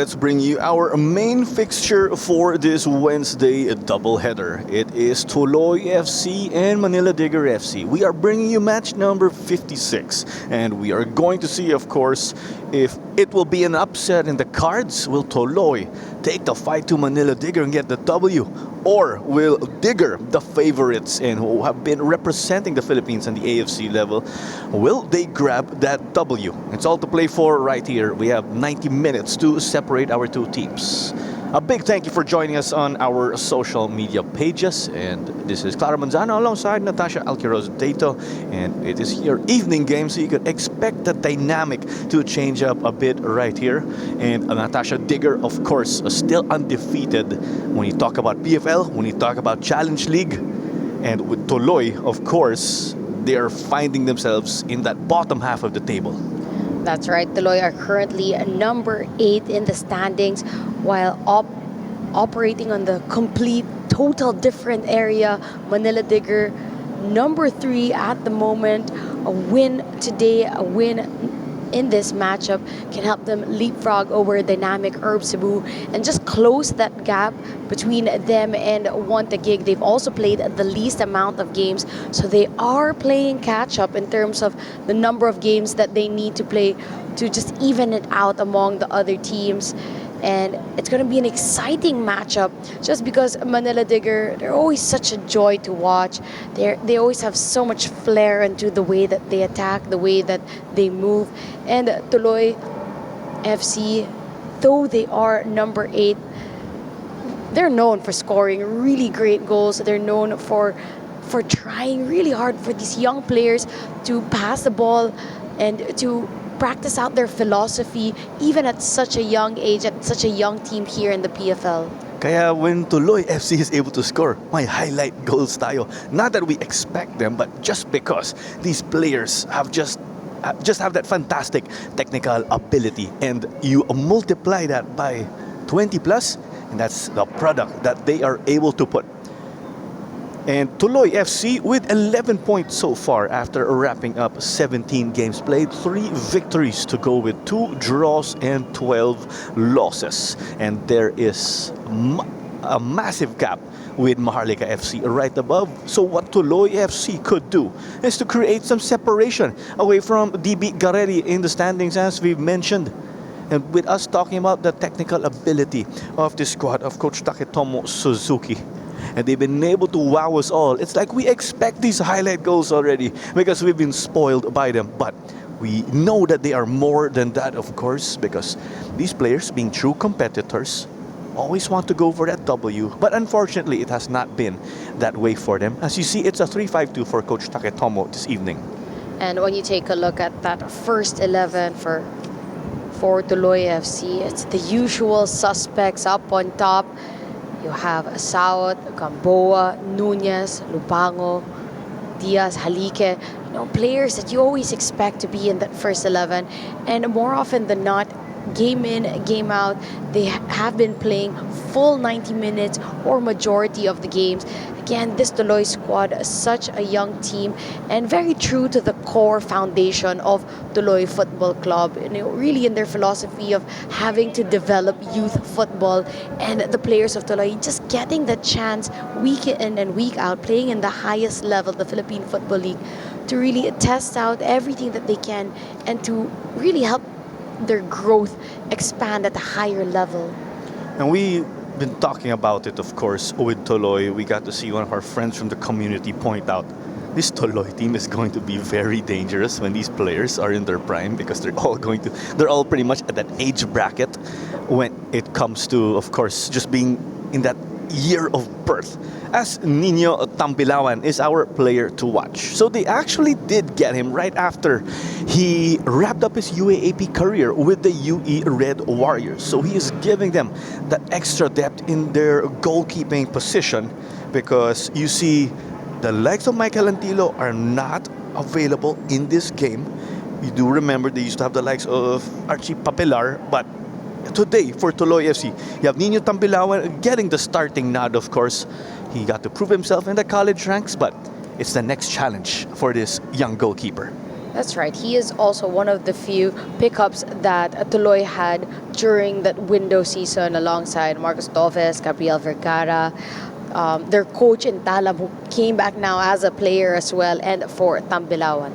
let's bring you our main fixture for this Wednesday doubleheader. It is Tuloy FC and Manila Digger FC. We are bringing you match number 56, and we are going to see, of course, if it will be an upset in the cards. Will Tuloy take the fight to Manila Digger and get the W? Or will Digger, the favorites and who have been representing the Philippines on the AFC level, will they grab that W? It's all to play for right here. We have 90 minutes to separate our two teams. A big thank you for joining us on our social media pages. And this is Clara Manzano alongside Natasha Alquiroz Dato. And it is your evening game, so you could expect the dynamic to change up a bit right here. And Natasha Digger, of course, still undefeated when you talk about PFL, when you talk about Challenge League. And with Tuloy, of course, they are finding themselves in that bottom half of the table. That's right. Tuloy are currently number 8 in the standings, while operating on the complete, total different area. Manila Digger, number 3 at the moment. A win today, a win in this matchup can help them leapfrog over dynamic Herb Cebu and just close that gap between them and Want a Gig. They've also played the least amount of games, so they are playing catch up in terms of the number of games that they need to play to just even it out among the other teams. And it's going to be an exciting matchup just because Manila Digger, they're always such a joy to watch. They always have so much flair into the way that they attack, the way that they move. And Tuloy FC, though they are number 8, they're known for scoring really great goals. They're known for trying really hard for these young players to pass the ball and to practice out their philosophy even at such a young age, at such a young team here in the PFL. Kaya when Tuloy FC is able to score, may highlight goals tayo. Not that we expect them, but just because these players have just have that fantastic technical ability, and you multiply that by 20 plus, and that's the product that they are able to put. And Tuloy FC with 11 points so far after wrapping up 17 games played, 3 victories to go with 2 draws and 12 losses. And there is a massive gap with Maharlika FC right above. So what Tuloy FC could do is to create some separation away from DB Gareri in the standings, as we've mentioned. And with us talking about the technical ability of the squad of Coach Taketomo Suzuki, and they've been able to wow us all. It's like we expect these highlight goals already because we've been spoiled by them. But we know that they are more than that, of course, because these players, being true competitors, always want to go for that W. But unfortunately, it has not been that way for them. As you see, it's a 3-5-2 for Coach Taketomo this evening. And when you take a look at that first 11 for Tuloy FC, it's the usual suspects up on top. You have Saot, Gamboa, Nunez, Lupango, Diaz, Halike, players that you always expect to be in that first 11. And more often than not, game in, game out, they have been playing full 90 minutes or majority of the games. Again, this Tuloy squad is such a young team and very true to the core foundation of Tuloy Football Club. Really in their philosophy of having to develop youth football, and the players of Tuloy just getting the chance week in and week out, playing in the highest level, the Philippine Football League, to really test out everything that they can and to really help their growth expand at a higher level. And we've been talking about it, of course, with Tuloy. We got to see one of our friends from the community point out this Tuloy team is going to be very dangerous when these players are in their prime, because they're all pretty much at that age bracket when it comes to, of course, just being in that year of birth. As Nino Tampilawan is our player to watch. So they actually did get him right after he wrapped up his UAAP career with the UE Red Warriors. So he is giving them that extra depth in their goalkeeping position, because you see the likes of Michael Antilo are not available in this game. You do remember they used to have the likes of Archie Papelar, but today for Tuloy FC, you have Nino Tampilawan getting the starting nod, of course. He got to prove himself in the college ranks, but it's the next challenge for this young goalkeeper. That's right. He is also one of the few pickups that Tuloy had during that window season alongside Marcos Torres, Gabriel Vergara, their coach in Talam who came back now as a player as well, and for Tambilawan.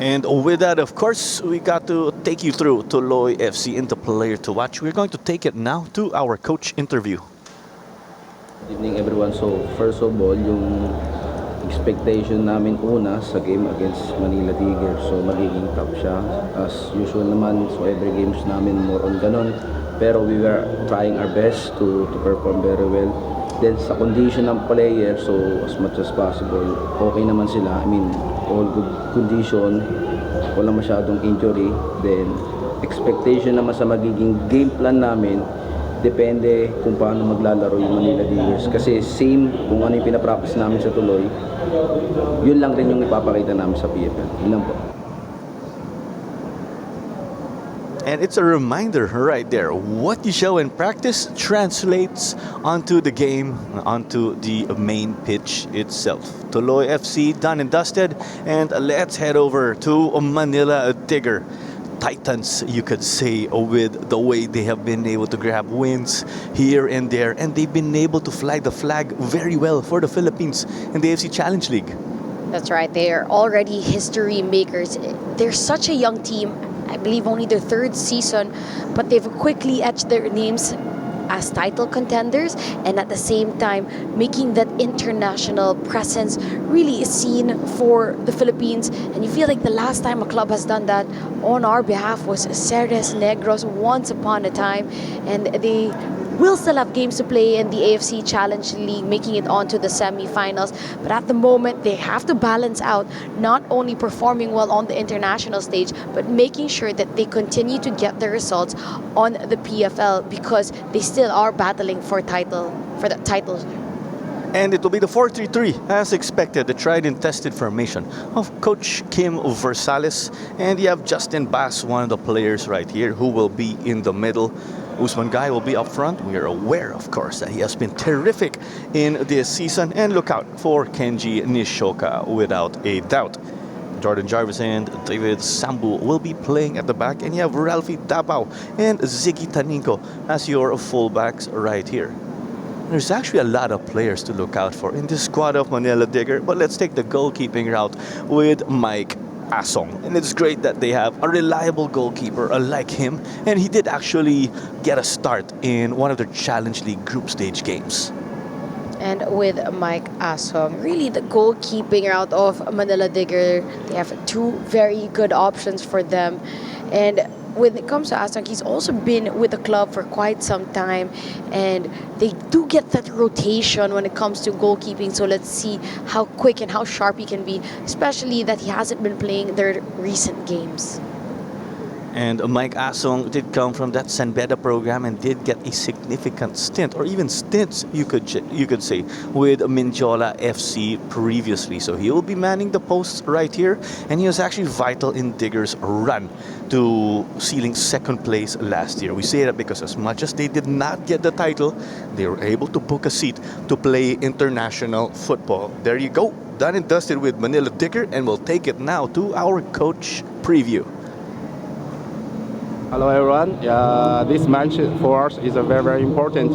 And with that, of course, we got to take you through Tuloy FC into player to watch. We're going to take it now to our coach interview. Good evening everyone. So first of all, yung expectation namin una sa game against Manila Tigers. So magiging tough siya. As usual naman, so every games namin more on ganon. Pero we were trying our best to perform very well. Then sa condition ng player, so as much as possible, okay naman sila. I mean, all good condition, wala masyadong injury. Then expectation naman sa magiging game plan namin, depende kung paano maglalaro yung Manila Tigers. Kasi same kung ano yung pinapractice namin sa Tuloy, yun lang rin yung ipapakita namin sa PFL. Yun lang po. And it's a reminder right there. What you show in practice translates onto the game, onto the main pitch itself. Tuloy FC done and dusted. And let's head over to Manila Tigger. Titans, you could say, with the way they have been able to grab wins here and there. And they've been able to fly the flag very well for the Philippines in the AFC Challenge League. That's right. They are already history makers. They're such a young team. I believe only their third season, but they've quickly etched their names as title contenders, and at the same time making that international presence really seen for the Philippines. And you feel like the last time a club has done that on our behalf was Ceres Negros once upon a time, and they will still have games to play in the AFC Challenge League, making it onto the semi-finals. But at the moment, they have to balance out not only performing well on the international stage, but making sure that they continue to get the results on the PFL, because they still are battling for the title. And it will be the 4-3-3, as expected, the tried and tested formation of Coach Kim Versales. And you have Justin Bass, one of the players right here, who will be in the middle. Usman Guy will be up front. We are aware, of course, that he has been terrific in this season. And look out for Kenji Nishoka, without a doubt. Jordan Jarvis and David Sambu will be playing at the back. And you have Ralphie Dabao and Ziggy Taninko as your fullbacks right here. There's actually a lot of players to look out for in this squad of Manila Digger. But let's take the goalkeeping route with Mike Asong. And it's great that they have a reliable goalkeeper like him. And he did actually get a start in one of their Challenge League group stage games. And with Mike Asong, really the goalkeeping route of Manila Digger, they have two very good options for them. And when it comes to Asong, he's also been with the club for quite some time, and they do get that rotation when it comes to goalkeeping. So let's see how quick and how sharp he can be, especially that he hasn't been playing their recent games. And Mike Asong did come from that San Beda program and did get a significant stint, or even stints, you could say, with Mindiola FC previously. So he will be manning the posts right here, and he was actually vital in Digger's run to sealing second place last year. We say that because as much as they did not get the title, they were able to book a seat to play international football. There you go, done and dusted with Manila Digger, and we'll take it now to our coach preview. Hello everyone. This match for us is a very, very important.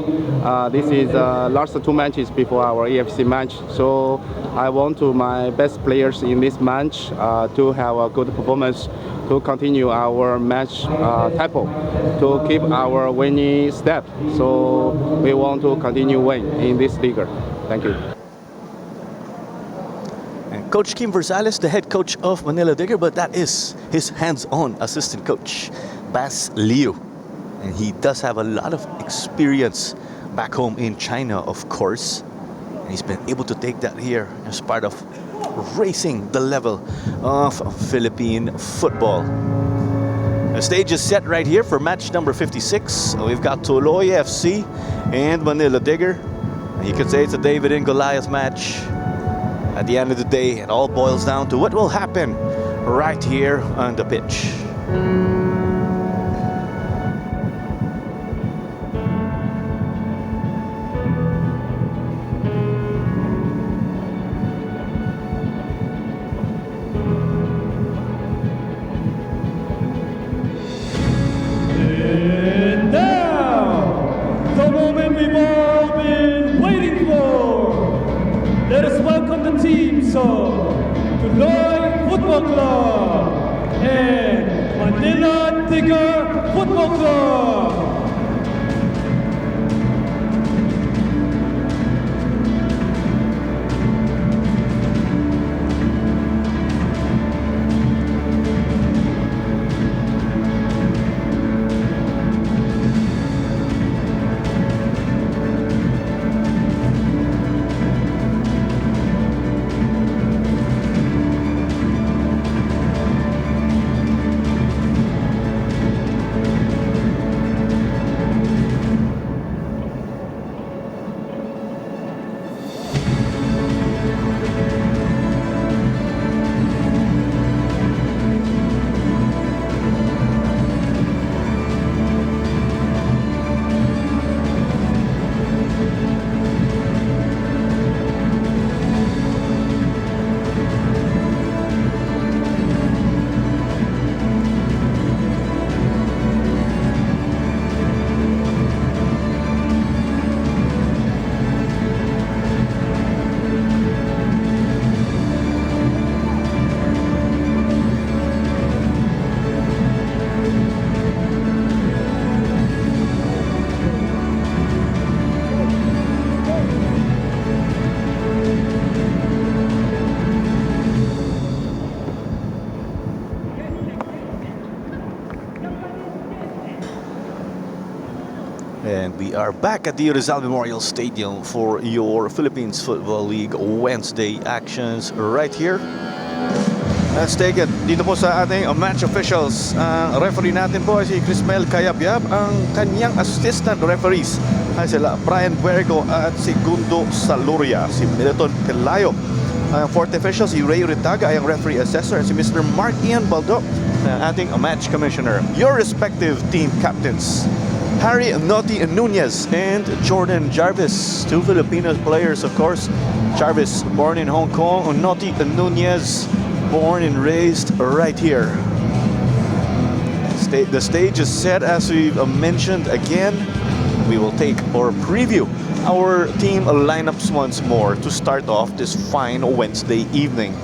This is last two matches before our EFC match. So I want to my best players in this match to have a good performance, to continue our match tempo, to keep our winning step. So we want to continue win in this league. Thank you. And Coach Kim Versales, the head coach of Manila Digger, but that is his hands-on assistant coach, Bas Liu. And he does have a lot of experience back home in China, of course. And he's been able to take that here as part of raising the level of Philippine football. The stage is set right here for match number 56. We've got Tuloy FC and Manila Digger. You could say it's a David and Goliath match. At the end of the day, it all boils down to what will happen right here on the pitch. So, Tuloy Football Club and Manila Digger Football Club. And we are back at the Rizal Memorial Stadium for your Philippines Football League Wednesday actions right here. Let's take it dito po sa ating match officials. Ang referee natin po ay si Crismel Cayabyab. Ang kanyang assistant referees ay sila Brian Puergo at si Gundo Saluria, si Militon Pelayo. Ang fourth official si Ray Ritaga ay ang referee assessor, at si Mr. Mark Ian Baldo, ating match commissioner. Your respective team captains: Harry Noti Nunez and Jordan Jarvis, two Filipino players, of course. Jarvis, born in Hong Kong, Noti Nunez, born and raised right here. The stage is set, as we've mentioned again. We will take or preview our team lineups once more to start off this fine Wednesday evening.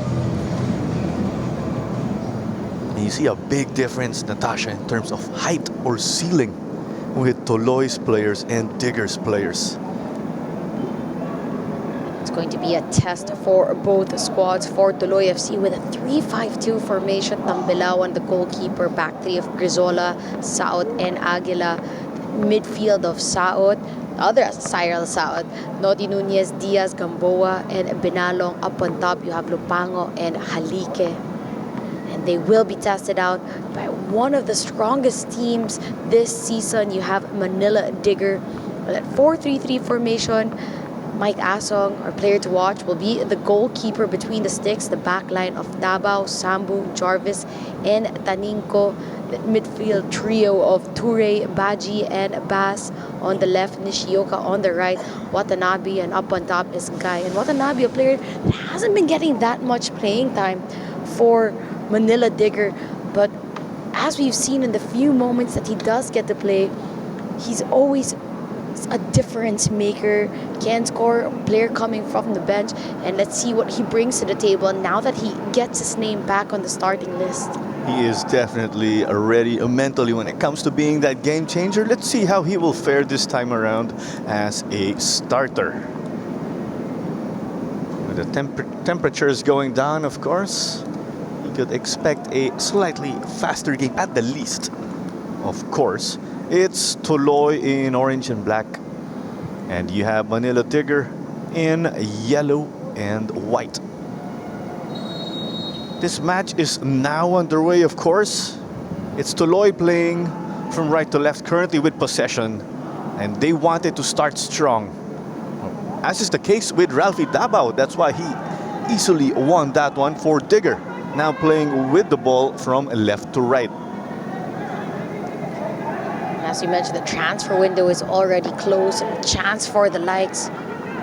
And you see a big difference, Natasha, in terms of height or ceiling with Tuloy's players and Digger's players. It's going to be a test for both squads. For Tuloy FC with a 3-5-2 formation, Tambilao the goalkeeper, back three of Grizola, Saot, and Aguila. Midfield of Saot, other Cyril Saot, Noti Nunez, Diaz, Gamboa, and Binalong. Up on top, you have Lupango and Halike. And they will be tested out by one of the strongest teams this season. You have Manila Digger. Well, at 4-3-3 formation, Mike Asong, our player to watch, will be the goalkeeper between the sticks. The back line of Davao, Sambu, Jarvis, and Taninko. The midfield trio of Ture, Baji, and Bass on the left. Nishioka on the right. Watanabe, and up on top is Guy. And Watanabe, a player that hasn't been getting that much playing time for Manila Digger, but as we've seen in the few moments that he does get to play, he's always a difference maker, can score, a player coming from the bench, and let's see what he brings to the table now that he gets his name back on the starting list. He is definitely ready mentally when it comes to being that game changer. Let's see how he will fare this time around as a starter. With the temperatures going down, of course, you could expect a slightly faster game at the least. Of course, it's Tuloy in orange and black, and you have Manila Digger in yellow and white. This match is now underway, of course. It's Tuloy playing from right to left, currently with possession, and they wanted to start strong. As is the case with Ralphie Davao, that's why he easily won that one. For Digger, now playing with the ball from left to right. As you mentioned, the transfer window is already closed. Chance for the likes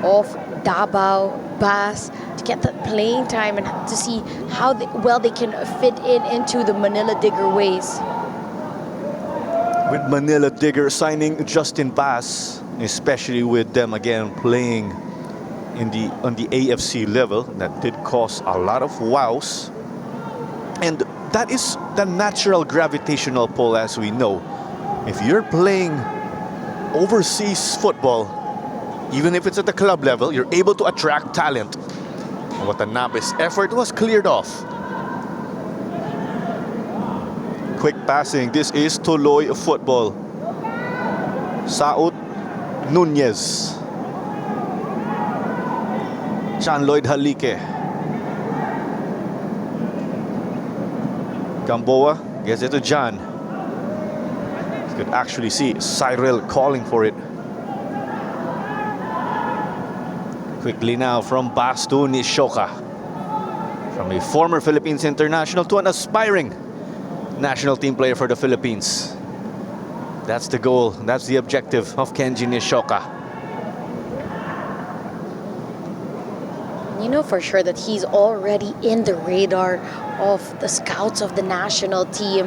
of Davao, Bass to get that playing time and to see how well they can fit into the Manila Digger ways. With Manila Digger signing Justin Bass, especially with them again playing on the AFC level that did cause a lot of wows. And that is the natural gravitational pull, as we know. If you're playing overseas football, even if it's at the club level, you're able to attract talent. Watanabe's effort was cleared off. Quick passing. This is Tuloy football. Saud Nunez. John Lloyd Halike. Gamboa gets it to John. You could actually see Cyril calling for it. Quickly now from Bas to Nishoka. From a former Philippines international to an aspiring national team player for the Philippines. That's the goal. That's the objective of Kenji Nishoka. You know for sure that he's already in the radar of the scouts of the national team.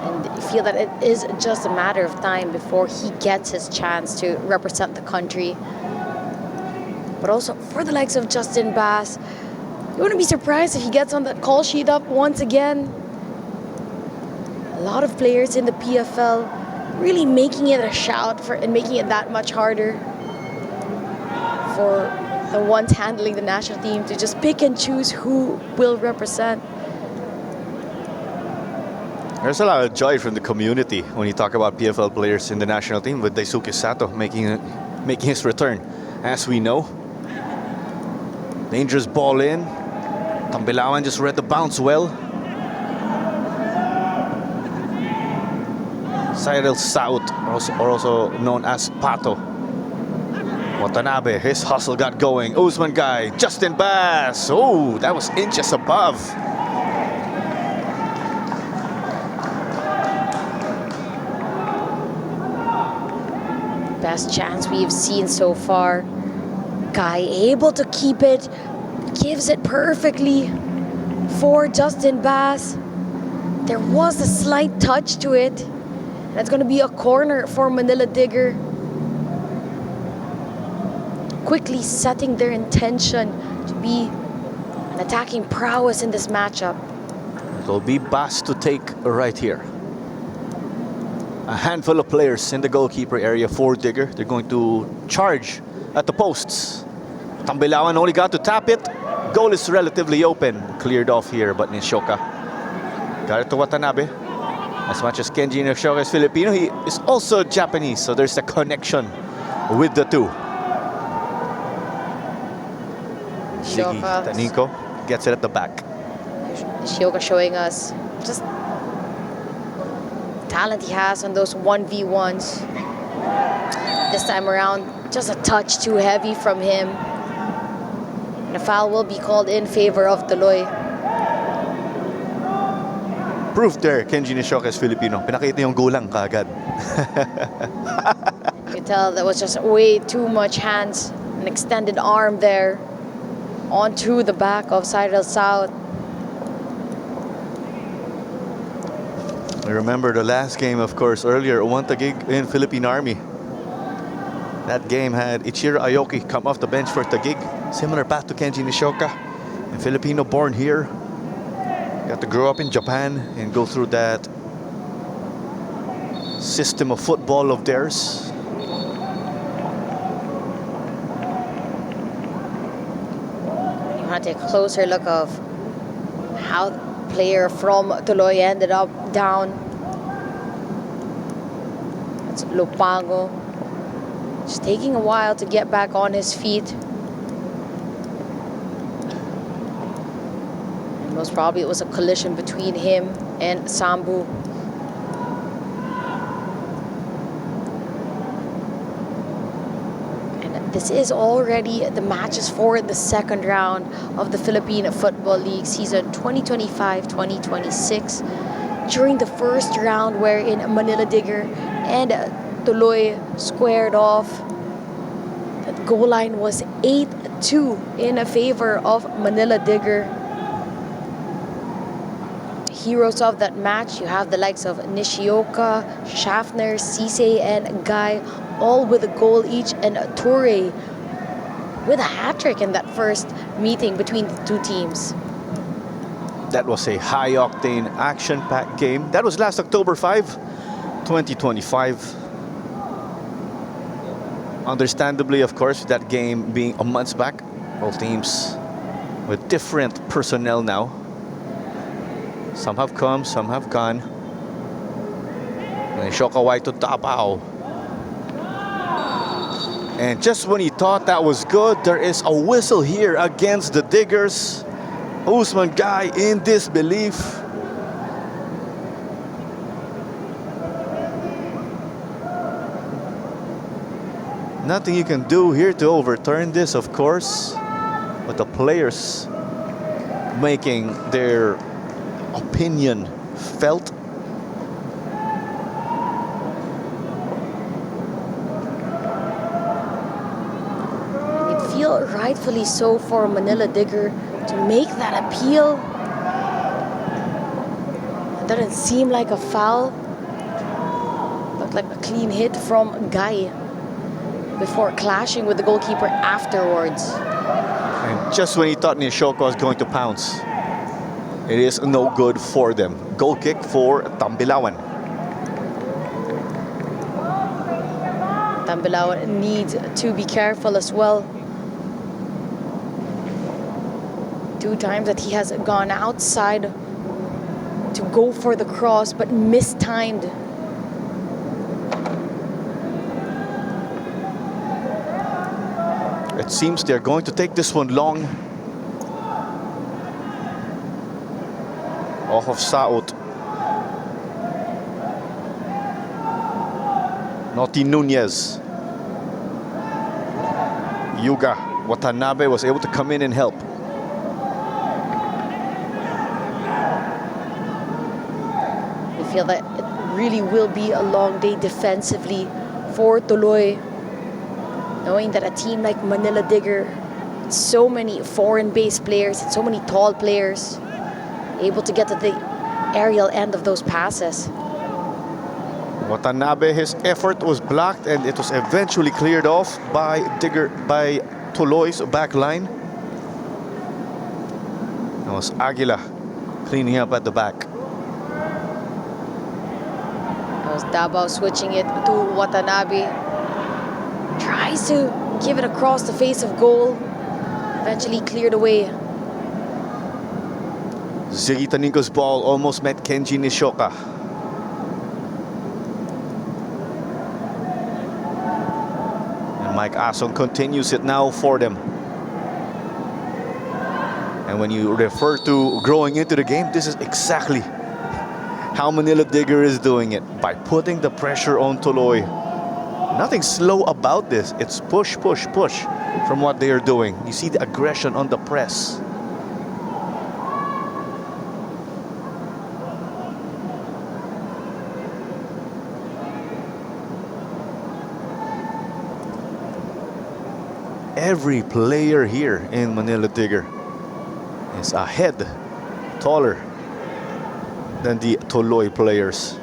And you feel that it is just a matter of time before he gets his chance to represent the country. But also for the likes of Justin Bass, you wouldn't be surprised if he gets on that call sheet up once again. A lot of players in the PFL really making it a shout for and making it that much harder for the ones handling the national team to just pick and choose who will represent. There's a lot of joy from the community when you talk about PFL players in the national team, with Daisuke Sato making his return, as we know. Dangerous ball in. Tambilawan just read the bounce well. Cyril Saud, also known as Pato. Watanabe, his hustle got going. Usman guy, Justin Bass. Oh, that was inches above. Best chance we've seen so far. Guy able to keep it, gives it perfectly for Justin Bass. There was a slight touch to it. That's going to be a corner for Manila Digger. Quickly setting their intention to be an attacking prowess in this matchup. It'll be Bass to take right here. A handful of players in the goalkeeper area for Digger. They're going to charge at the posts. Tambilawan only got to tap it. Goal is relatively open. Cleared off here, but Nishoka got it to Watanabe. As much as Kenji Nishoka is Filipino, he is also Japanese, so there's a connection with the two. Ziggy Taniko gets it at the back. Nishoka showing us just talent he has on those 1v1s. This time around, just a touch too heavy from him. And a foul will be called in favor of Tuloy. Proof there, Kenji Nishoka is Filipino. Pinakita yung gulang kaagad. You can tell that was just way too much hands. An extended arm there onto the back of Cyril South. I remember the last game, of course, earlier, Taguig in Philippine Army. That game had Ichiro Aoki come off the bench for Taguig. Similar path to Kenji Nishoka. A Filipino born here. Got to grow up in Japan and go through that system of football of theirs. You want to take a closer look of how the player from Tuloy ended up down. That's Lupango. Just taking a while to get back on his feet. And most probably it was a collision between him and Sambu. And this is already the matches for the second round of the Philippine Football League season 2025-2026. During the first round, wherein Manila Digger and Tuloy squared off, the goal line was 8-2 in favor of Manila Digger. Heroes of that match, you have the likes of Nishioka, Schaffner, Sisei, and Guy, all with a goal each, and Toure with a hat-trick in that first meeting between the two teams. That was a high-octane, action-packed game. That was last October 5, 2025. Understandably, of course, that game being a month back, both teams with different personnel now. Some have come, some have gone. And Shoka White to Tapao. And just when he thought that was good, there is a whistle here against the Diggers. Usman Guy in disbelief. Nothing you can do here to overturn this, of course. But the players making their opinion felt. It feel rightfully so for Manila Digger to make that appeal. It doesn't seem like a foul. Looked like a clean hit from Guy before clashing with the goalkeeper afterwards. And just when he thought Nishoka was going to pounce, it is no good for them. Goal kick for Tambilawan. Tambilawan needs to be careful as well. 2 times that he has gone outside to go for the cross, but mistimed. It seems they're going to take this one long. Off of Saot. Noti Nunez. Yuga Watanabe was able to come in and help. I feel that it really will be a long day defensively for Tuloy. Knowing that a team like Manila Digger, so many foreign-based players and so many tall players, able to get to the aerial end of those passes. Watanabe, his effort was blocked and it was eventually cleared off by Tuloy's back line. That was Aguila cleaning up at the back. That was Davao switching it to Watanabe. Tries to give it across the face of goal. Eventually cleared away. Ziggy Taninko's ball almost met Kenji Nishoka. And Mike Asong continues it now for them. And when you refer to growing into the game, this is exactly how Manila Digger is doing it. By putting the pressure on Tuloy. Nothing slow about this. It's push, push, push from what they are doing. You see the aggression on the press. Every player here in Manila Digger is a head taller than the Tuloy players.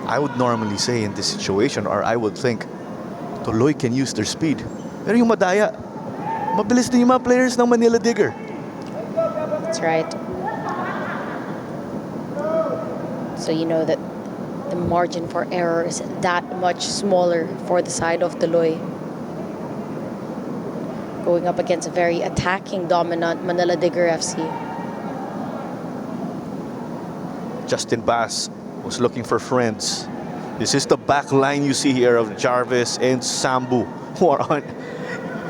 I would normally say in this situation, or I would think, Tuloy can use their speed. Pero yung madaya, mabilis din yung mga players ng Manila Digger. That's right. So you know that the margin for error is that much smaller for the side of Tuloy. Going up against a very attacking, dominant Manila Digger FC. Justin Bass was looking for friends. This is the back line you see here of Jarvis and Sambu who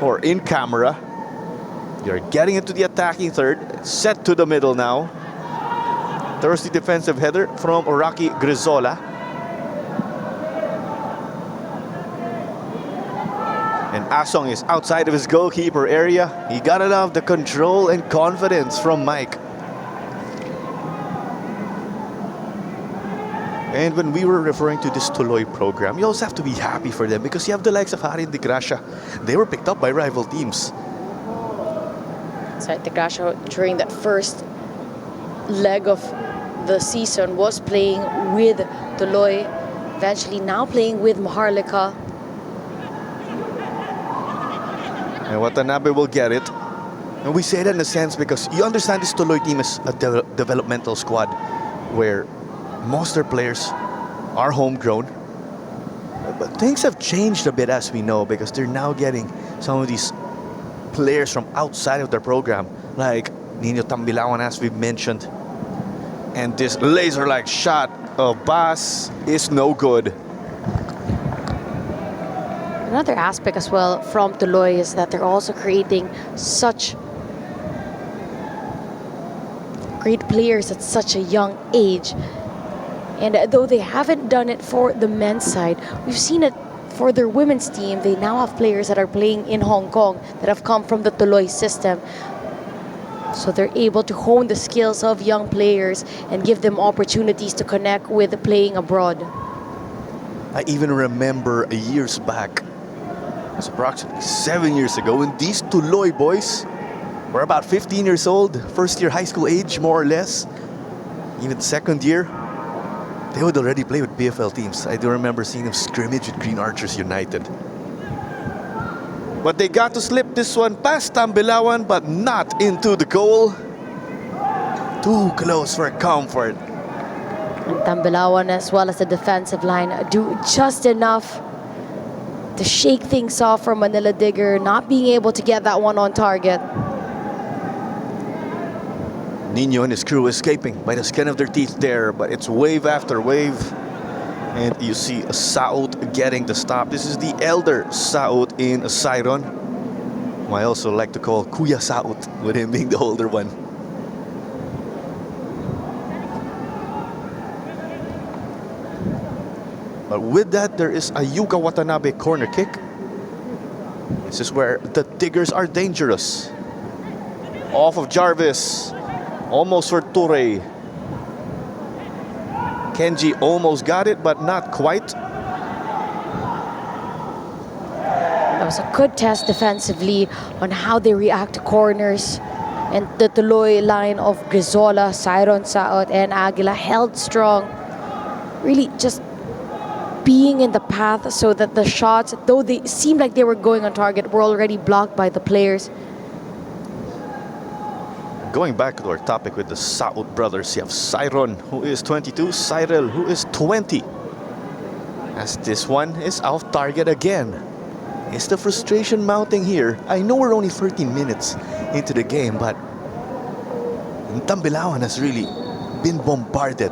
are in camera. They're getting into the attacking third. Set to the middle now. There's the defensive header from Rocky Grizola. And Asong is outside of his goalkeeper area. He got it off the control and confidence from Mike. And when we were referring to this Tuloy program, you also have to be happy for them because you have the likes of Harin de Gracia. They were picked up by rival teams. That's right, De Gracia during that first leg of the season was playing with Tuloy. Eventually now playing with Maharlika. And Watanabe will get it. And we say that in a sense because you understand this Tuloy team is a developmental squad where most of their players are homegrown. But things have changed a bit, as we know, because they're now getting some of these players from outside of their program, like Nino Tambilawan, as we've mentioned. And this laser-like shot of Bas is no good. Another aspect as well from Tuloy is that they're also creating such great players at such a young age. And though they haven't done it for the men's side, we've seen it for their women's team. They now have players that are playing in Hong Kong that have come from the Tuloy system. So they're able to hone the skills of young players and give them opportunities to connect with playing abroad. I even remember years back, it was approximately 7 years ago, when these Tuloy boys were about 15 years old, first year high school age, more or less, even second year. They would already play with PFL teams. I do remember seeing them scrimmage with Green Archers United. But they got to slip this one past Tambilawan, but not into the goal. Too close for comfort. And Tambilawan, as well as the defensive line, do just enough to shake things off from Manila Digger, not being able to get that one on target. Nino and his crew escaping by the skin of their teeth there, but it's wave after wave. And you see Saud getting the stop. This is the elder Saud in Siron, who I also like to call Kuya Saud, with him being the older one. But with that, there is a Yuga Watanabe corner kick. This is where the Diggers are dangerous. Off of Jarvis. Almost for Ture. Kenji almost got it, but not quite. That was a good test defensively on how they react to corners. And the Tuloy line of Grizola, Siron, Saot, and Aguila held strong. Really just being in the path so that the shots, though they seemed like they were going on target, were already blocked by the players. Going back to our topic with the Saud brothers, you have Siron, who is 22, Cyril, who is 20. As this one is off target again. Is the frustration mounting here? I know we're only 13 minutes into the game, but Tambilawan has really been bombarded.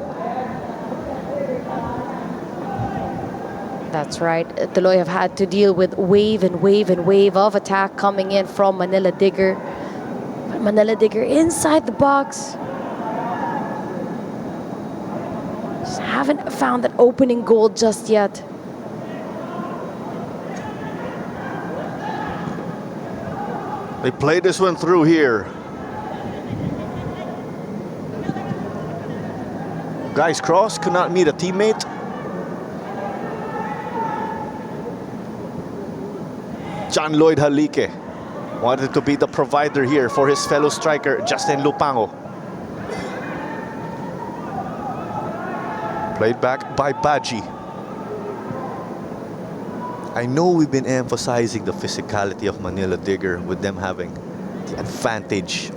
That's right. Tuloy have had to deal with wave and wave and wave of attack coming in from Manila Digger. But Manila Digger inside the box. Just haven't found that opening goal just yet. They play this one through here. Guys cross, could not meet a teammate. John Lloyd Halike wanted to be the provider here for his fellow striker, Justin Lupango. Played back by Baji. I know we've been emphasizing the physicality of Manila Digger, with them having the advantage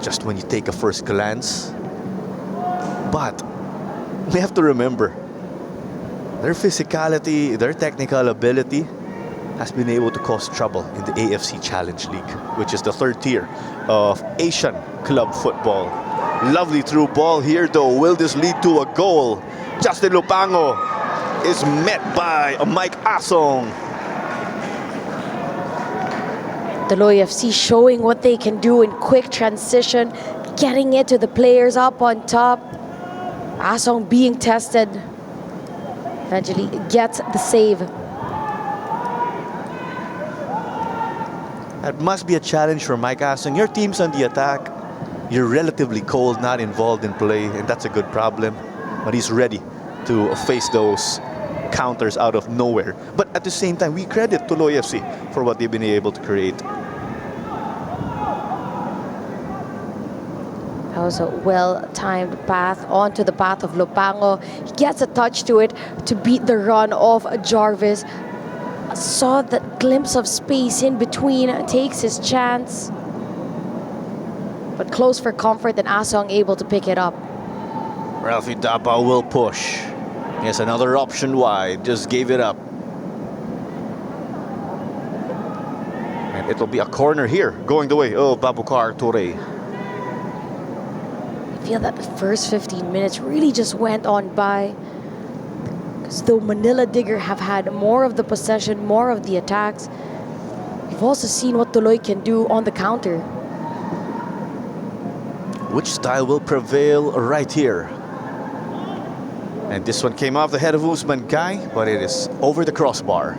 just when you take a first glance. But we have to remember, their physicality, their technical ability has been able to cause trouble in the AFC Challenge League, which is the third tier of Asian club football. Lovely through ball here though. Will this lead to a goal? Justin Lupango is met by Mike Asong. Tuloy FC showing what they can do in quick transition, getting it to the players up on top. Asong being tested. Eventually gets the save. That must be a challenge for Mike Asong. Your team's on the attack. You're relatively cold, not involved in play, and that's a good problem. But he's ready to face those counters out of nowhere. But at the same time, we credit Tuloy FC for what they've been able to create. That was a well-timed path onto the path of Lupango. He gets a touch to it to beat the run of Jarvis. saw that glimpse of space in between, takes his chance. But close for comfort and Asong able to pick it up. Ralphie Dabao will push. Yes, another option wide. Just gave it up. And it'll be a corner here, going the way of Babukar Toure. I feel that the first 15 minutes really just went on by. Because though Manila Digger have had more of the possession, more of the attacks, we've also seen what Tuloy can do on the counter. Which style will prevail right here? And this one came off the head of Usman Kai, but it is over the crossbar.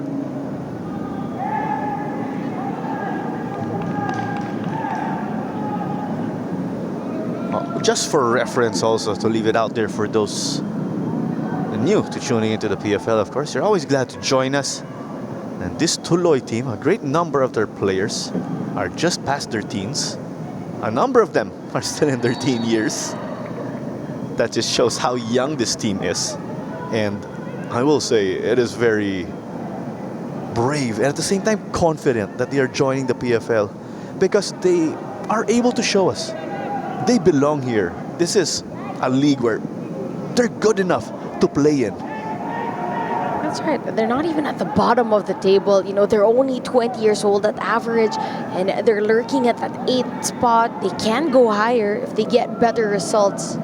Just for reference also, to leave it out there for those new to tuning into the PFL, of course, you're always glad to join us. And this Tuloy team, a great number of their players are just past their teens. A number of them are still in their teen years. That just shows how young this team is. And I will say it is very brave and at the same time confident that they are joining the PFL because they are able to show us they belong here. This is a league where they're good enough to play in. That's right. They're not even at the bottom of the table. You know, they're only 20 years old at average, and they're lurking at that 8th spot. They can go higher if they get better results.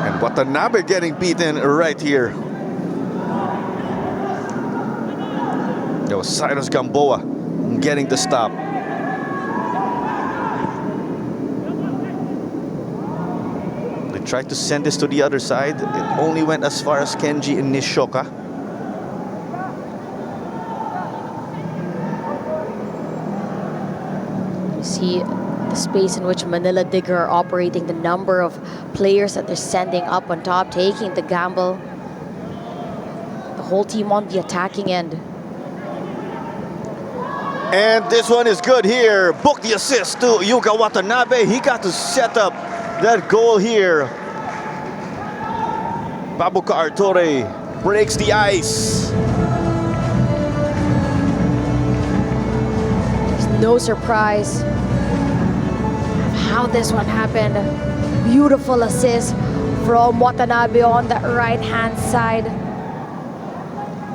And Watanabe getting beaten right here. Yo, Cyrus Gamboa getting the stop. Tried to send this to the other side. It only went as far as Kenji Nishoka. You see the space in which Manila Digger are operating, the number of players that they're sending up on top, taking the gamble. The whole team on the attacking end. And this one is good here. Book the assist to Yuka Watanabe. He got to set up that goal here. Babukar Toure breaks the ice. There's no surprise of how this one happened. Beautiful assist from Watanabe on the right-hand side.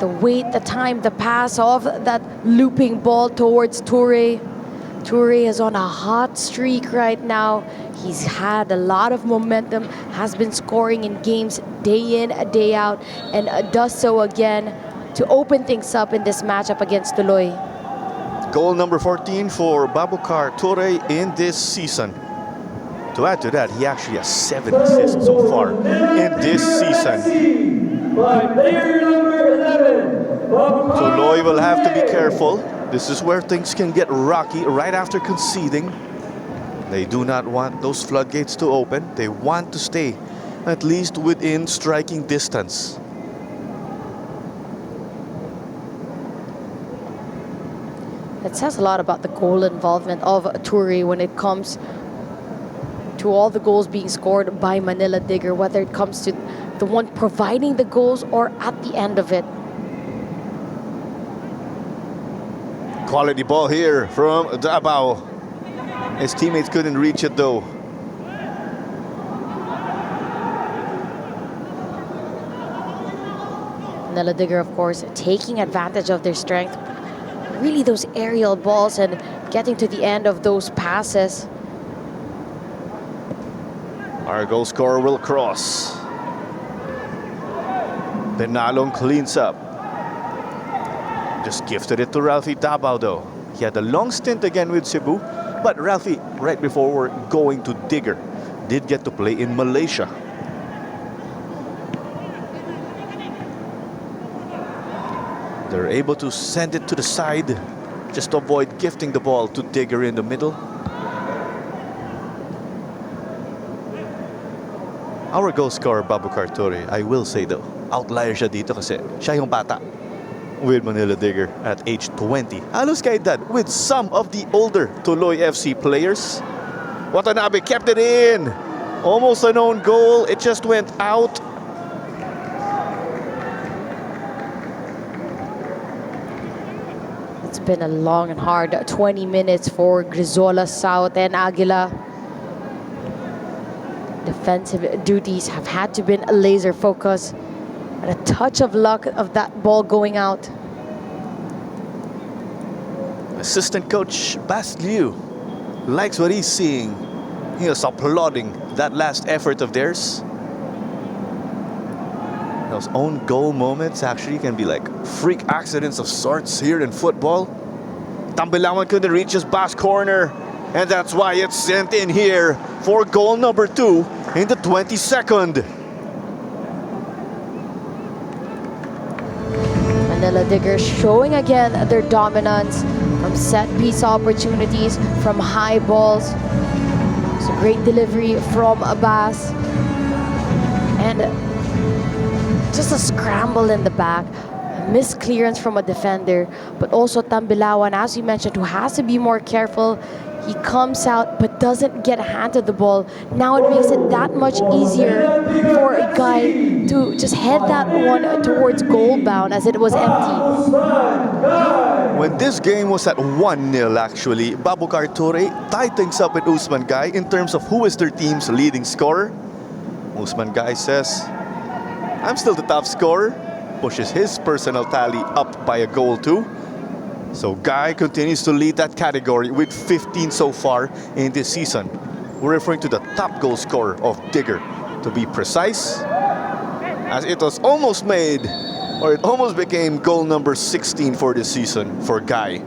The weight, the time, the pass of that looping ball towards Toure. Toure is on a hot streak right now. He's had a lot of momentum, has been scoring in games day in, day out, and does so again to open things up in this matchup against Tuloy. Goal number 14 for Babukar Toure in this season. To add to that, he actually has 7 assists so far in this season. By player number 11, Tuloy will have to be careful. This is where things can get rocky right after conceding. They do not want those floodgates to open. They want to stay at least within striking distance. It says a lot about the goal involvement of Toure when it comes to all the goals being scored by Manila Digger, whether it comes to the one providing the goals or at the end of it. Quality ball here from Dabao. His teammates couldn't reach it though. Manila Digger, of course, taking advantage of their strength. Really those aerial balls and getting to the end of those passes. Our goal scorer will cross. Benalong cleans up. Just gifted it to Ralphie Dabao though. He had a long stint again with Cebu, but Ralphie, right before going to Digger, did get to play in Malaysia. They're able to send it to the side just to avoid gifting the ball to Digger in the middle. Our goal scorer, Babukar Toure, I will say though, outlier siya dito kasi siya yung bata with Manila Digger at age 20. Halos kahit that with some of the older Tuloy FC players. Watanabe kept it in. Almost an own goal. It just went out. It's been a long and hard 20 minutes for Grizola, South, and Aguila. Defensive duties have had to been a laser focus. And a touch of luck of that ball going out. Assistant coach Bas Liu likes what he's seeing. He is applauding that last effort of theirs. Those own goal moments actually can be like freak accidents of sorts here in football. Tambilawan couldn't reach his Bas corner, and that's why it's sent in here for goal number 2 in the 22nd. Manila Diggers showing again their dominance from set piece opportunities, from high balls. It's a great delivery from Abbas. And just a scramble in the back. A missed clearance from a defender. But also Tambilawan, as we mentioned, who has to be more careful. He comes out but doesn't get handed the ball. Now it makes it that much easier for a guy to just head that one towards goal bound as it was empty. When this game was at 1-0 actually, Babukar Ture tied things up with Usman Gai in terms of who is their team's leading scorer. Usman Gai says, I'm still the top scorer, pushes his personal tally up by a goal too. So Guy continues to lead that category with 15 so far in this season. We're referring to the top goal scorer of Digger, to be precise, as it was almost made, or it almost became goal number 16 for this season for Guy.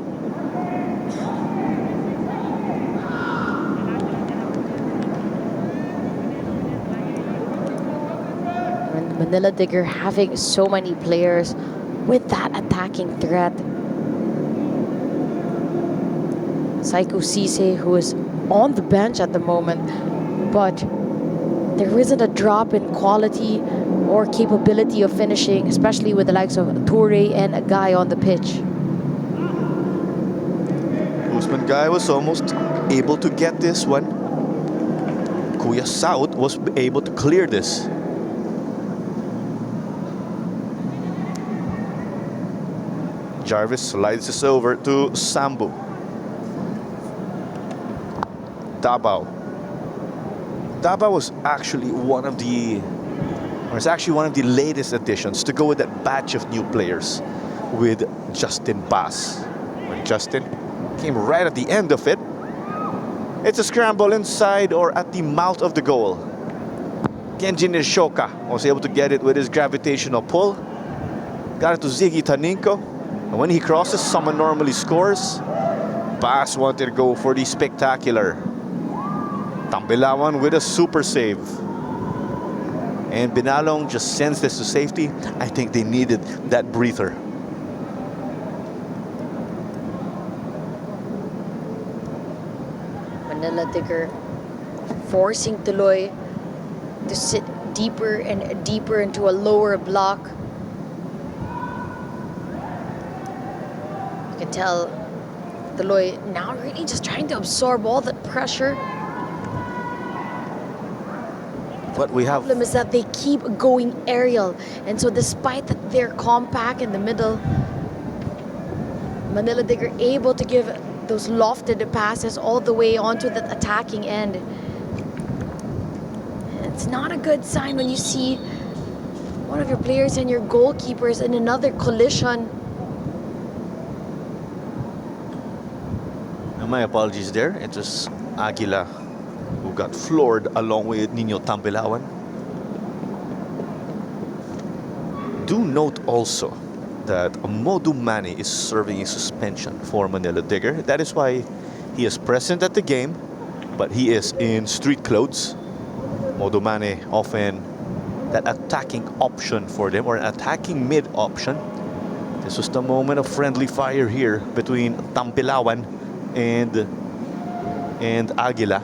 And Manila Digger having so many players with that attacking threat. Psycho Cisse, who is on the bench at the moment, but there isn't a drop in quality or capability of finishing, especially with the likes of Toure and a Guy on the pitch. Usman Guy was almost able to get this one. Kuya South was able to clear this. Jarvis slides this over to Sambu. Davao. Davao was actually one of the latest additions to go with that batch of new players with Justin Bass. When Justin came right at the end of it, it's a scramble inside or at the mouth of the goal. Kenjin Ishoka was able to get it with his gravitational pull. Got it to Ziggy Taninko. And when he crosses, someone normally scores. Bass wanted to go for the spectacular. Tambilawan with a super save. And Binalong just sends this to safety. I think they needed that breather. Manila Digger forcing Tuloy to sit deeper and deeper into a lower block. You can tell Tuloy now really just trying to absorb all that pressure. But we have Problem is that they keep going aerial, and so despite that they're compact in the middle, Manila Digger able to give those lofted passes all the way onto the attacking end. It's not a good sign when you see one of your players and your goalkeepers in another collision. And my apologies there. It was Aguila who got floored along with Nino Tambilawan. Do note also that Modu Mane is serving a suspension for Manila Digger. That is why he is present at the game, but he is in street clothes. Modu Mane often that attacking option for them, or an attacking mid option. This was the moment of friendly fire here between Tambilawan and Aguila.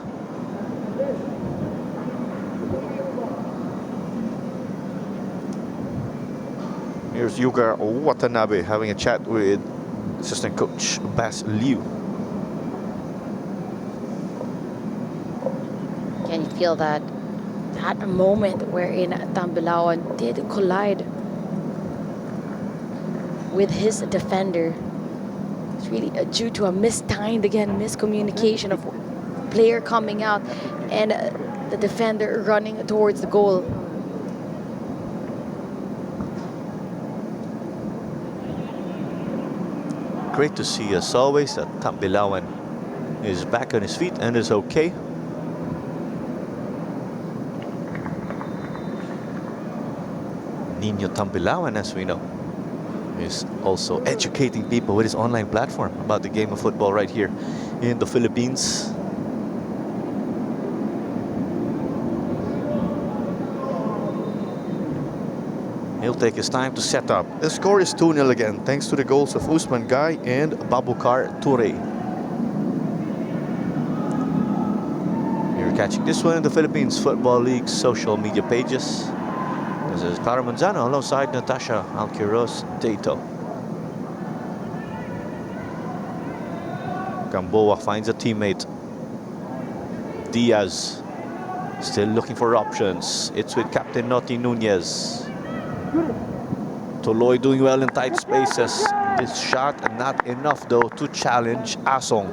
Here's Yuga Watanabe having a chat with assistant coach Bas Liu. Can you feel that moment wherein Tambilawan did collide with his defender? It's really due to a mistimed, again, miscommunication of player coming out and the defender running towards the goal. Great to see, as always, that Tambilawan is back on his feet and is okay. Nino Tambilawan, as we know, is also educating people with his online platform about the game of football right here in the Philippines. He'll take his time to set up. The score is 2-0 again, thanks to the goals of Usman Gai and Babukar Ture. You're catching this one in the Philippines Football League social media pages. This is Clara Manzano alongside Natasha Alquiros Dato. Gamboa finds a teammate. Diaz still looking for options. It's with Captain Noti Nunez. Tuloy doing well in tight spaces. This shot not enough though to challenge Asong.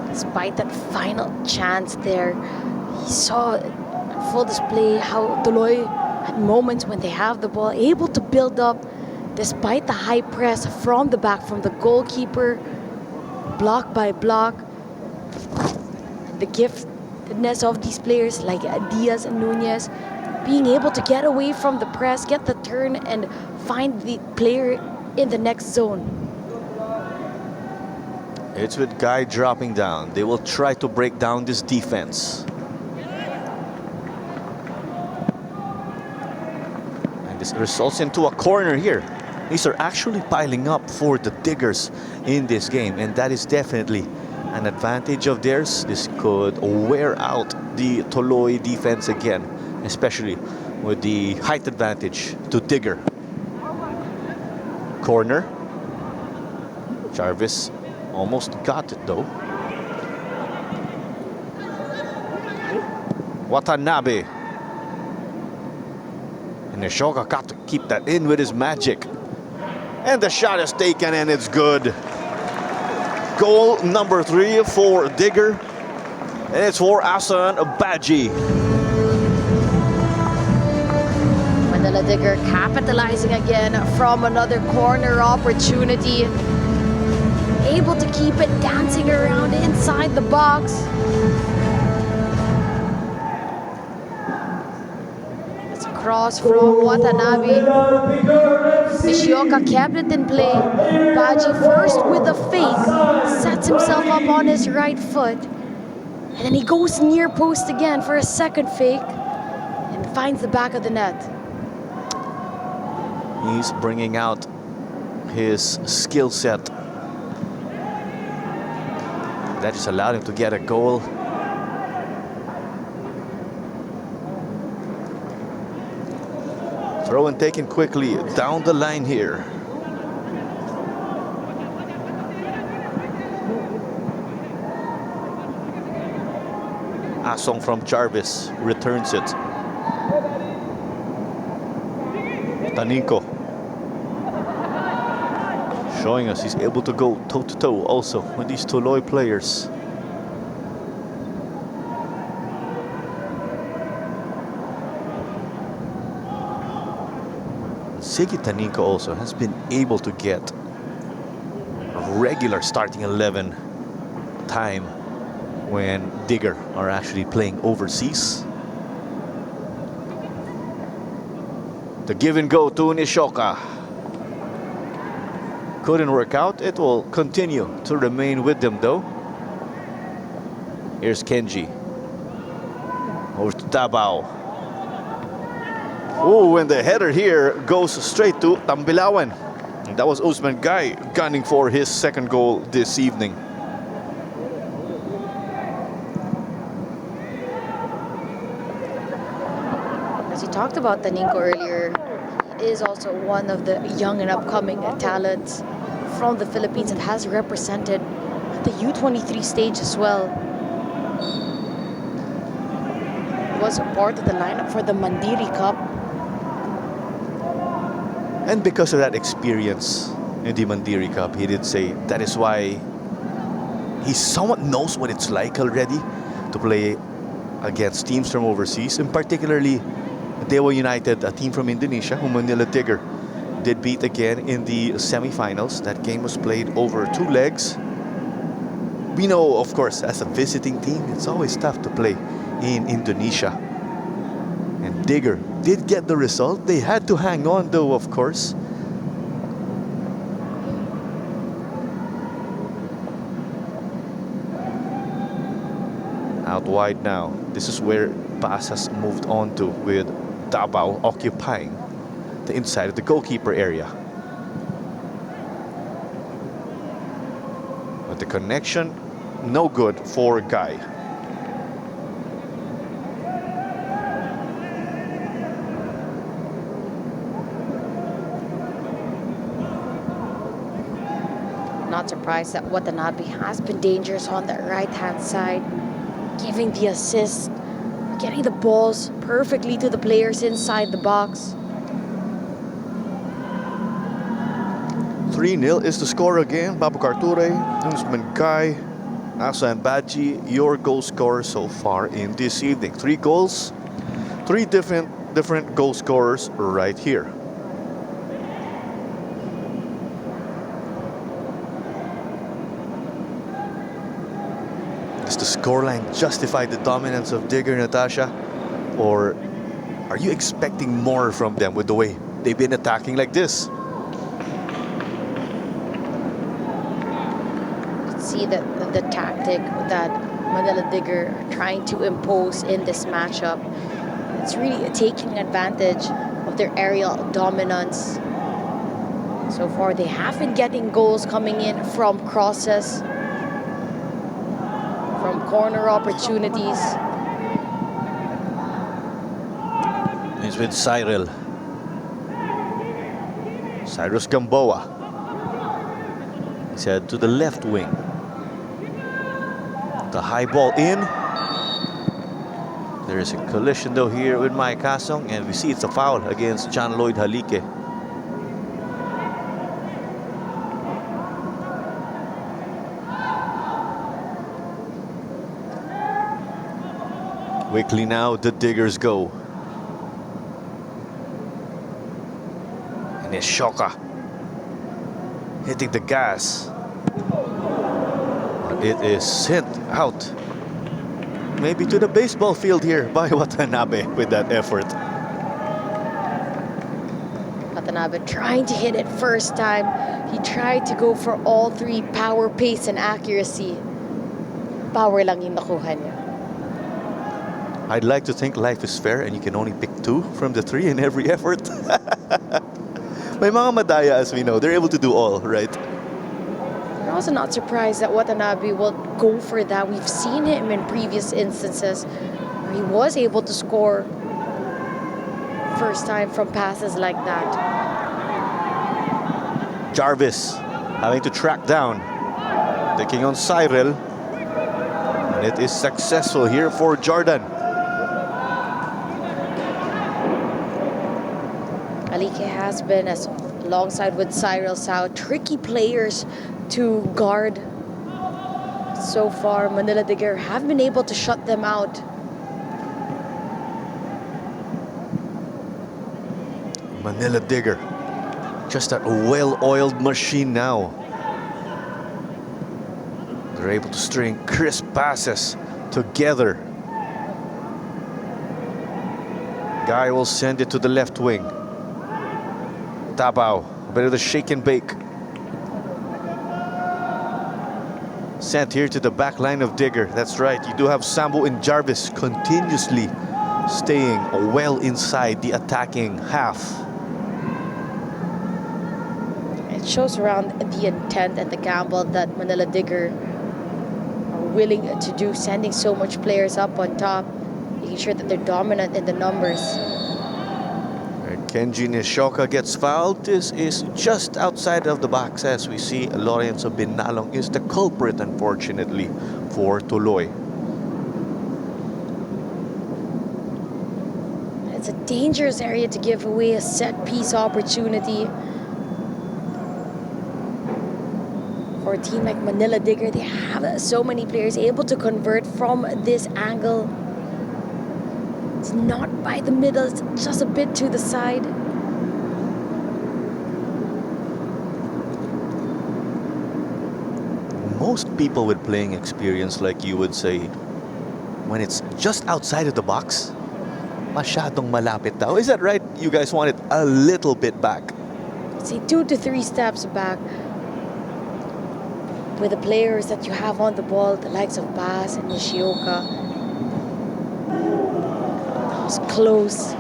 Despite that final chance there, he saw full display how Tuloy had moments when they have the ball, able to build up despite the high press from the back, from the goalkeeper, block by block. The giftedness of these players like Diaz and Nunez, being able to get away from the press, get the turn, and find the player in the next zone. It's with Guy dropping down. They will try to break down this defense. And this results into a corner here. These are actually piling up for the Diggers in this game, and that is definitely an advantage of theirs. This could wear out the Tuloy defense again, especially with the height advantage to Digger. Corner. Jarvis almost got it though. Watanabe. And Nishoka got to keep that in with his magic. And the shot is taken and it's good. Goal number 3 for Digger. And it's for Asan Baji. Manila Digger capitalizing again from another corner opportunity. Able to keep it dancing around inside the box. It's a cross from Watanabe. Nishioka kept it in play. Baji first with a fake, sets himself up on his right foot. And then he goes near post again for a second fake and finds the back of the net. He's bringing out his skill set. That just allowed him to get a goal. Throw and taken quickly down the line here. Asong from Jarvis returns it. Taninko showing us he's able to go toe-to-toe also with these Tuloy players. Siggy Taninko also has been able to get a regular starting 11 time when Digger are actually playing overseas. The give and go to Nishoka. Couldn't work out. It will continue to remain with them though. Here's Kenji. Over to Tabao. Oh, and the header here goes straight to Tambilawan. And that was Usman Gai gunning for his second goal this evening. As you talked about Taninko earlier, he is also one of the young and upcoming talents from the Philippines that has represented the U23 stage as well. He was a part of the lineup for the Mandiri Cup. And because of that experience, in the Mandiri Cup. He did say that is why he somewhat knows what it's like already to play against teams from overseas, and particularly Dewa United, a team from Indonesia, who Manila Tigger did beat again in the semifinals. That game was played over 2 legs. We know, of course, as a visiting team, it's always tough to play in Indonesia. And Digger did get the result. They had to hang on, though, of course. Out wide now. This is where pass has moved on to, with Davao occupying the inside of the goalkeeper area. But the connection, no good for Guy. Not surprised that Watanabe has been dangerous on the right-hand side, giving the assist, getting the balls perfectly to the players inside the box. 3-0 is the score again. Babu Karture, Usman Guy, Asa and Badji, your goal scorers so far in this evening. 3 goals, 3 different goal scorers right here. Does the scoreline justify the dominance of Digger, Natasha? Or are you expecting more from them with the way they've been attacking like this? See the tactic that Manila Digger are trying to impose in this matchup. It's really taking advantage of their aerial dominance. So far, they have been getting goals coming in from crosses, from corner opportunities. It's with Cyril. Cyrus Gamboa. He's head to the left wing. The high ball in. There is a collision though here with Mike Kasong, and we see it's a foul against John Lloyd Halike. Quickly now, the Diggers go. And it's Shoka hitting the gas. It is sent out, maybe to the baseball field here by Watanabe with that effort. Watanabe trying to hit it first time. He tried to go for all 3, power, pace, and accuracy. Power lang yung nakuha niya. I'd like to think life is fair and you can only pick 2 from the 3 in every effort. May mga madaya, as we know, they're able to do all, right? I'm also not surprised that Watanabe will go for that. We've seen him in previous instances where he was able to score first time from passes like that. Jarvis having to track down, taking on Cyril, and it is successful here for Jordan. Alike has been, as alongside with Cyril Sao, tricky players to guard. So far, Manila Digger have been able to shut them out. Manila Digger, just a well-oiled machine now. They're able to string crisp passes together. Guy will send it to the left wing. Tabao, a bit of the shake and bake. Sent here to the back line of Digger. That's right, you do have Sambo and Jarvis continuously staying well inside the attacking half. It shows around the intent and the gamble that Manila Digger are willing to do, sending so much players up on top, making sure that they're dominant in the numbers. Kenji Nishoka gets fouled. This is just outside of the box, as we see Lorenzo Binalong is the culprit, unfortunately, for Tuloy. It's a dangerous area to give away a set piece opportunity. for a team like Manila Digger, they have so many players able to convert from this angle. It's not by the middle, it's just a bit to the side. Most people with playing experience like you would say, when it's just outside of the box, masyadong malapit daw. Is that right? You guys want it a little bit back? Say 2 to 3 steps back. With the players that you have on the ball, the likes of Bass and Nishioka. That was close.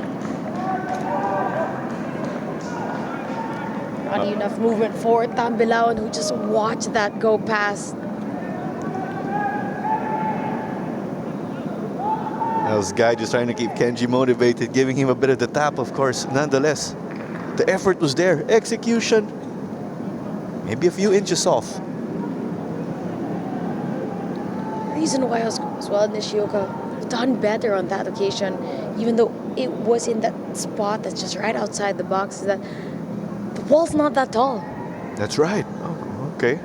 Not enough movement for Tambilawan, who just watched that go past. This guy just trying to keep Kenji motivated, giving him a bit of the tap, of course. Nonetheless, the effort was there. Execution, maybe a few inches off. Reason why as well Nishioka done better on that occasion, even though it was in that spot that's just right outside the box, is that the wall's not that tall. That's right. Oh, okay.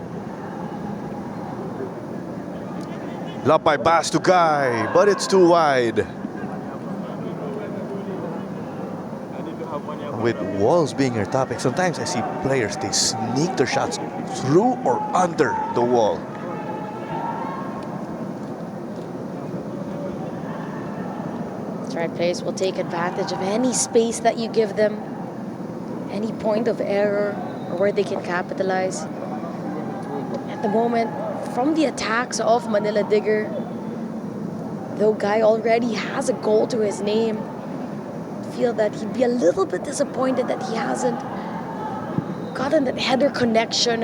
Lob by Bass to Guy, but it's too wide. With walls being your topic, sometimes I see players, they sneak their shots through or under the wall. That's right, players will take advantage of any space that you give them, any point of error, or where they can capitalize. At the moment, from the attacks of Manila Digger, though Guy already has a goal to his name, I feel that he'd be a little bit disappointed that he hasn't gotten that header connection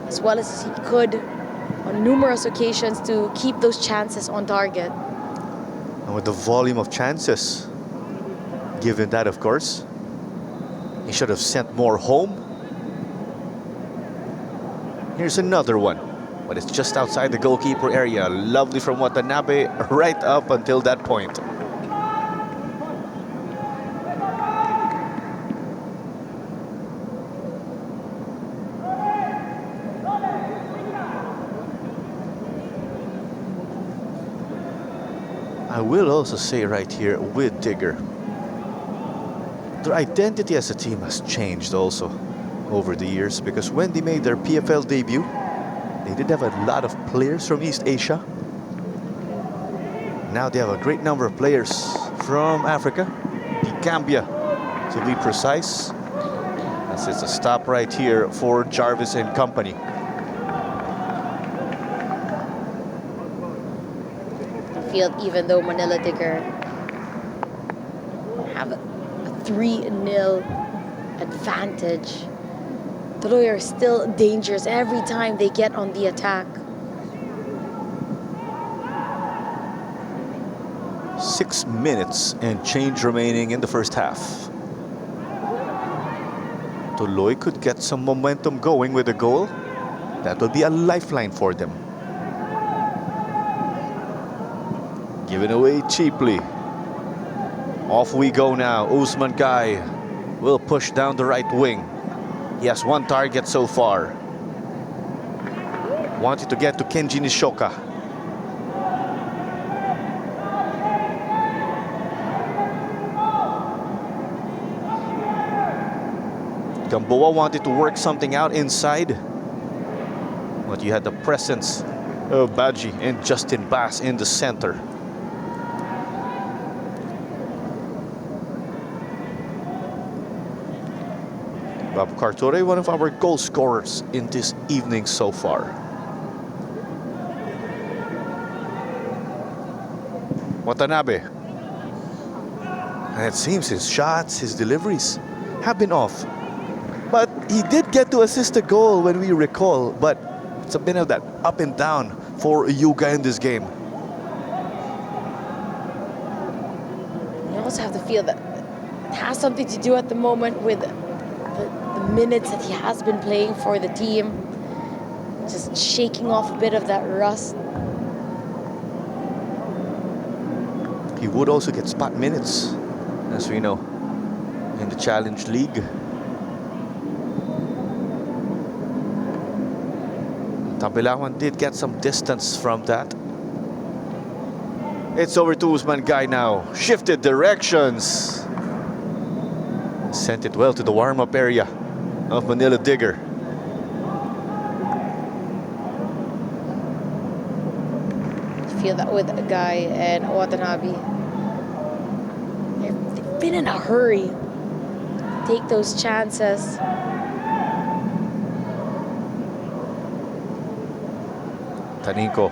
as well as he could on numerous occasions to keep those chances on target. And with the volume of chances, given that, of course, he should have sent more home. Here's another one, but it's just outside the goalkeeper area. Lovely from Watanabe right up until that point. I will also say right here with Digger, their identity as a team has changed also over the years, because when they made their PFL debut, they did have a lot of players from East Asia. Now they have a great number of players from Africa, the Gambia to be precise. As it's a stop right here for Jarvis and company. Field, even though Manila Digger have a 3-0 advantage, Tuloy are still dangerous every time they get on the attack. 6 minutes and change remaining in the first half. Tuloy could get some momentum going with a goal. That will be a lifeline for them. Given away cheaply. Off we go now. Usman Guy will push down the right wing. He has one target so far. Wanted to get to Kenji Nishoka. Gamboa wanted to work something out inside, but you had the presence of Baji and Justin Bass in the center. Bob Cartore, one of our goal scorers in this evening so far. Watanabe. And it seems his shots, his deliveries have been off. But he did get to assist a goal when we recall. But it's a bit of that up and down for Yuga in this game. You also have to feel that it has something to do at the moment with the minutes that he has been playing for the team. Just shaking off a bit of that rust. He would also get spot minutes, as we know, in the Challenge League. Tambilawan did get some distance from that. It's over to Usman Guy now. Shifted directions. Sent it well to the warm-up area of Manila Digger. Feel that with Guy and Watanabe. They've been in a hurry. Take those chances. Taninko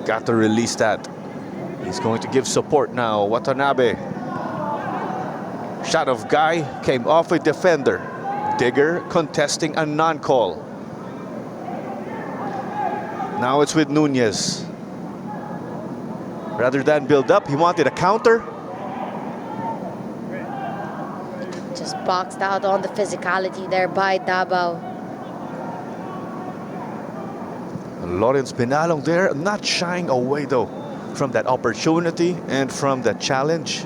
got to release that. He's going to give support now. Watanabe. Shot of Guy came off a defender. Digger contesting a non-call. Now it's with Nunez. Rather than build up, he wanted a counter. Just boxed out on the physicality there by Davao. Lawrence Binalong there, not shying away though from that opportunity and from that challenge.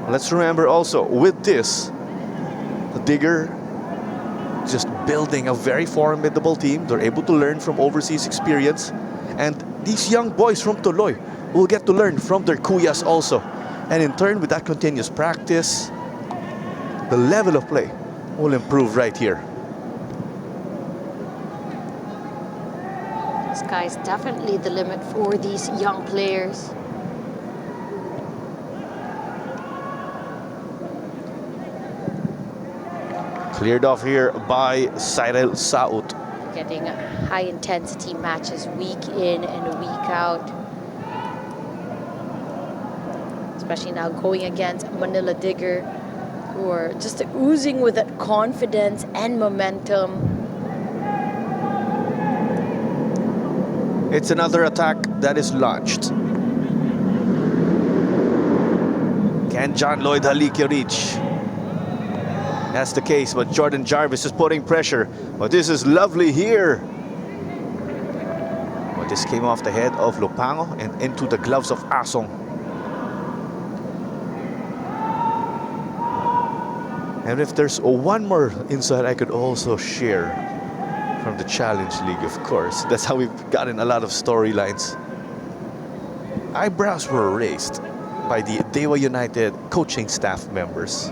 Let's remember also, with this, the Digger just building a very formidable team. They're able to learn from overseas experience. And these young boys from Tuloy will get to learn from their kuyas also. And in turn, with that continuous practice, the level of play will improve right here. Sky's definitely the limit for these young players. Cleared off here by Cyril Saut. Getting high intensity matches week in and week out. Especially now going against Manila Digger, who are just oozing with that confidence and momentum. It's another attack that is launched. Can John Lloyd Haliki reach? That's the case, but Jordan Jarvis is putting pressure. But this is lovely here. But this came off the head of Lupango and into the gloves of Asong. And if there's one more insight I could also share from the Challenge League, of course. That's how we've gotten a lot of storylines. Eyebrows were raised by the Dewa United coaching staff members.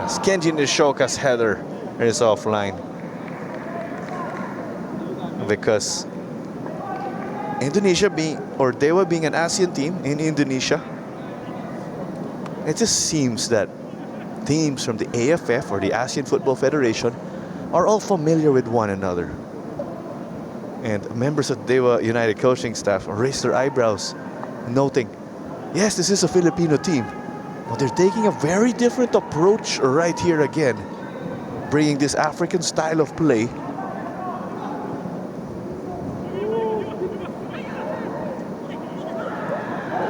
As Kenji Nishoka's header is offline. Because Indonesia being, or Dewa being an ASEAN team in Indonesia, it just seems that teams from the AFF or the ASEAN Football Federation are all familiar with one another. And members of Dewa United coaching staff raised their eyebrows, noting, yes, this is a Filipino team, but they're taking a very different approach right here again, bringing this African style of play.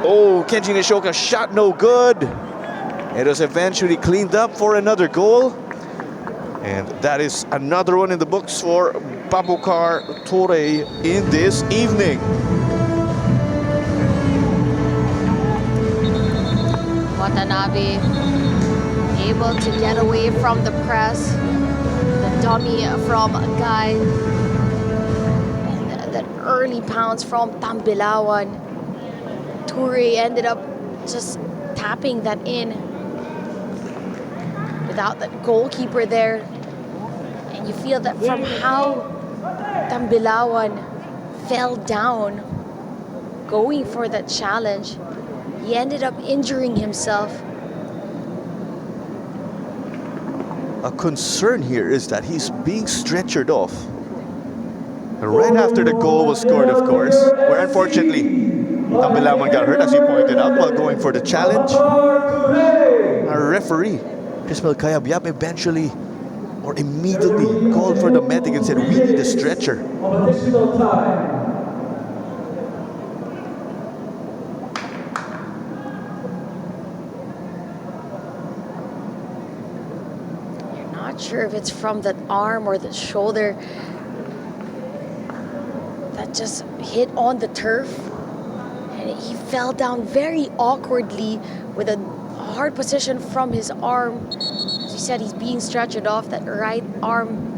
Oh, Kenji Nishoka shot no good. It was eventually cleaned up for another goal. And that is another one in the books for Babukar Torre in this evening. Watanabe able to get away from the press. The dummy from Guy. And that early pounce from Tambilawan. Toure ended up just tapping that in without that goalkeeper there. And you feel that from how Tambilawan fell down going for that challenge, he ended up injuring himself. A concern here is that he's being stretchered off. Right after the goal was scored, of course, where unfortunately Tambilawan got hurt, as you pointed out, while going for the challenge. Our referee, Crismel Kayabyab, eventually or immediately called for the medic and said, we need a stretcher. Additional time. You're not sure if it's from that arm or the shoulder that just hit on the turf. And he fell down very awkwardly with a hard position from his arm. As you said, he's being stretched off that right arm.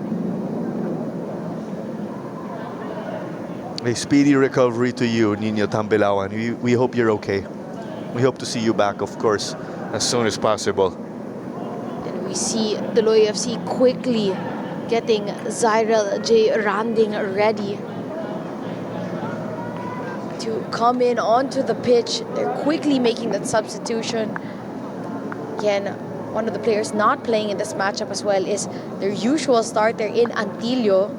A speedy recovery to you, Nino Tambilawan. We hope you're okay. We hope to see you back, of course, as soon as possible. And we see Tuloy FC quickly getting Zyrel J. Randing ready to come in onto the pitch. They're quickly making that substitution. Again, one of the players not playing in this matchup as well is their usual starter in Antillo.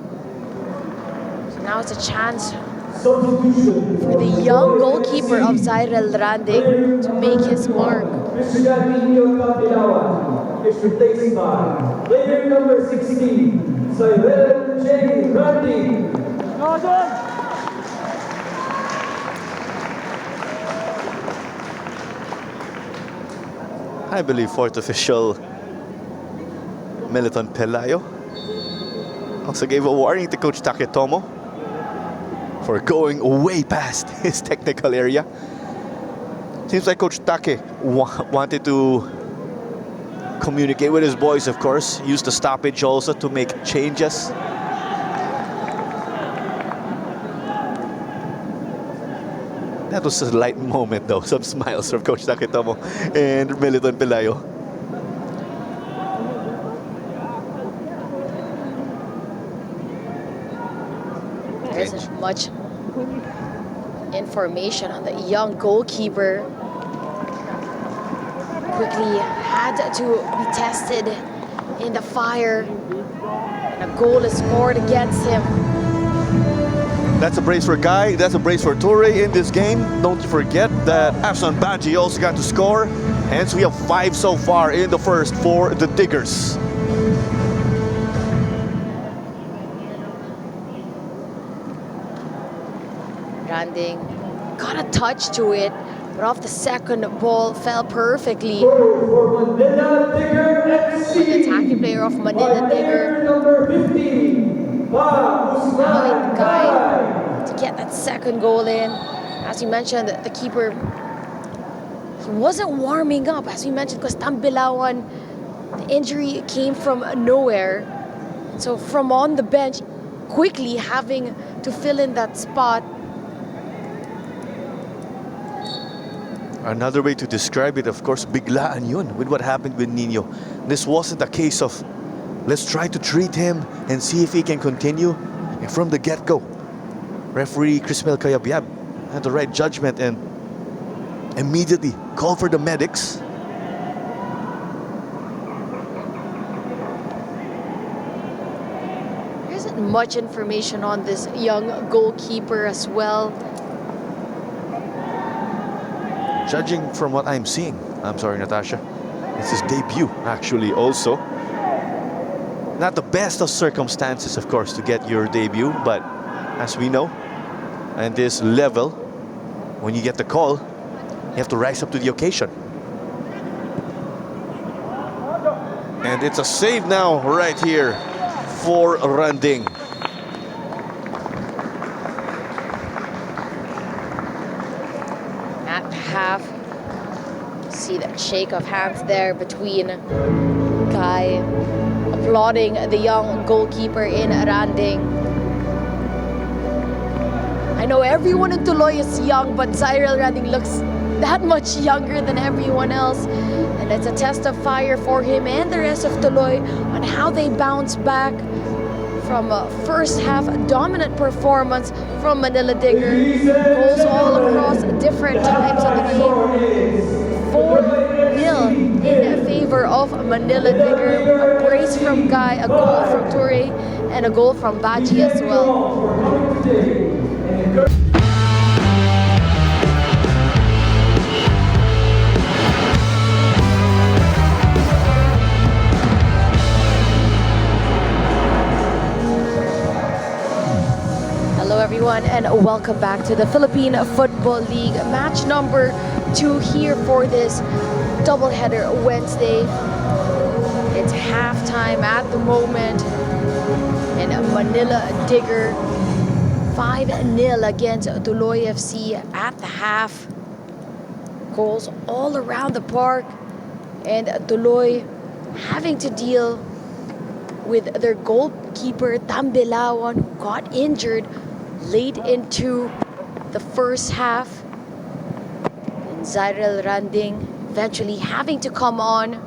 So now it's a chance Substitution for the young goalkeeper of Zyrel Randing to make his mark. Mr. Nino Tambilawan is replaced by player number 16, Cyril J. Randy. I believe fourth official Militon Pelayo also gave a warning to Coach Taketomo for going way past his technical area. Seems like Coach Take wanted to communicate with his boys, of course. Use the stoppage also to make changes. That was a light moment though. Some smiles from Coach Taketomo and Militon Pelayo. There isn't much information on the young goalkeeper. Quickly had to be tested in the fire, and a goal is scored against him. That's a brace for Guy. That's a brace for Torre in this game. Don't you forget that Afson Baji also got to score. Hence, we have 5 so far in the first for the Diggers. Randing got a touch to it, but off the second ball fell perfectly. For Manila Digger FC. The attacking player of Manila Digger Player number 15, allowing Guy to get that second goal in. As you mentioned, the keeper, he wasn't warming up, as we mentioned, because Tambilawan, the injury came from nowhere. So from on the bench, quickly having to fill in that spot. Another way to describe it, of course, biglaan yun with what happened with Nino. This wasn't a case of let's try to treat him and see if he can continue. And from the get-go, referee Crismel Cayabyab had the right judgment and immediately called for the medics. There isn't much information on this young goalkeeper as well. Judging from what I'm seeing, I'm sorry, Natasha, it's his debut, actually, also. Not the best of circumstances, of course, to get your debut, but as we know, at this level, when you get the call, you have to rise up to the occasion. And it's a save now, right here, for Randing. At half, see that shake of hands there between Guy applauding the young goalkeeper in Randing. I know everyone in Tuloy is young, but Zyrel Randing looks that much younger than everyone else. And it's a test of fire for him and the rest of Tuloy on how they bounce back from a first half dominant performance from Manila Digger. Goals all across different times of the game. 4-0 in favor of Manila Digger. A brace from Guy, a goal from Ture, and a goal from Baji as well. Hello everyone and welcome back to the Philippine Football League match number 2 here for this doubleheader Wednesday. It's halftime at the moment and Manila Digger 5-0 against Tuloy FC at the half. Goals all around the park and Tuloy having to deal with their goalkeeper Tambilawan, who got injured late into the first half. And Zyril Randing eventually having to come on.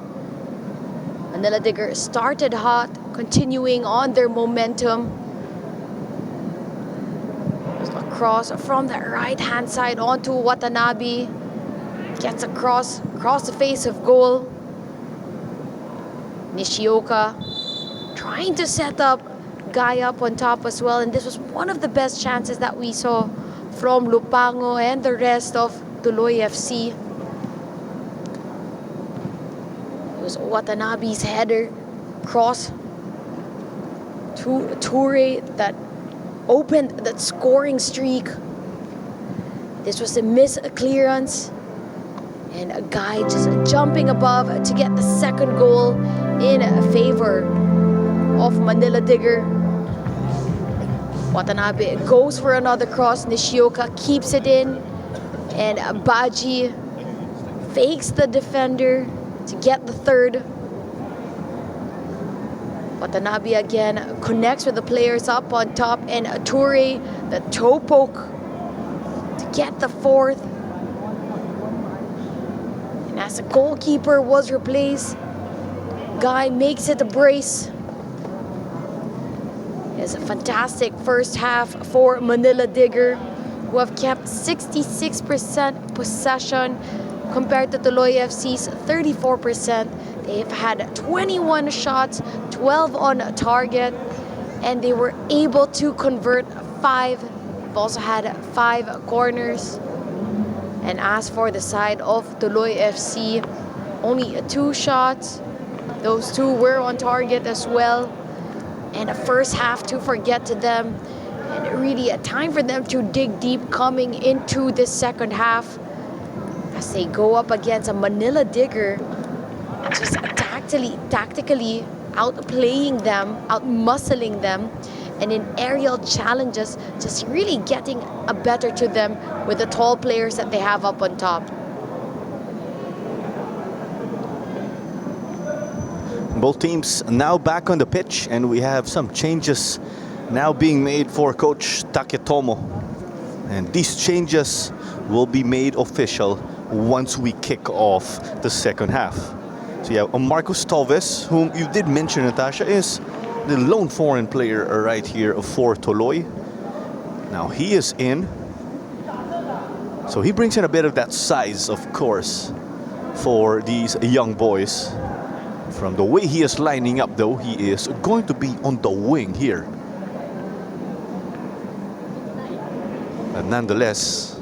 Manila Digger started hot, continuing on their momentum. Just a cross from the right-hand side onto Watanabe. Gets across the face of goal. Nishioka trying to set up Guy up on top as well. And this was one of the best chances that we saw from Lupango and the rest of Tuloy FC. It was Watanabe's header cross to Ture that opened that scoring streak. This was a miss clearance. And a guy just jumping above to get the second goal in favor of Manila Digger. Watanabe goes for another cross. Nishioka keeps it in. And Baji fakes the defender to get the third. Watanabe again connects with the players up on top. And Ture, the toe poke to get the fourth. And as the goalkeeper was replaced, Guy makes it a brace. It's a fantastic first half for Manila Digger, who have kept 66% possession compared to Tuloy FC's 34%. They've had 21 shots, 12 on target, and they were able to convert 5. They've also had 5 corners. And as for the side of Tuloy FC, only 2 shots. Those 2 were on target as well. And a first half to forget to them. And really a time for them to dig deep coming into this second half as they go up against a Manila Digger just tactically outplaying them, outmuscling them, and in aerial challenges just really getting a better to them with the tall players that they have up on top. Both teams now back on the pitch, and we have some changes now being made for Coach Taketomo. And these changes will be made official once we kick off the second half. So yeah, Marcos Torres, whom you did mention, Natasha, is the lone foreign player right here for Tuloy. Now he is in. So he brings in a bit of that size, of course, for these young boys. From the way he is lining up, though, he is going to be on the wing here. But nonetheless,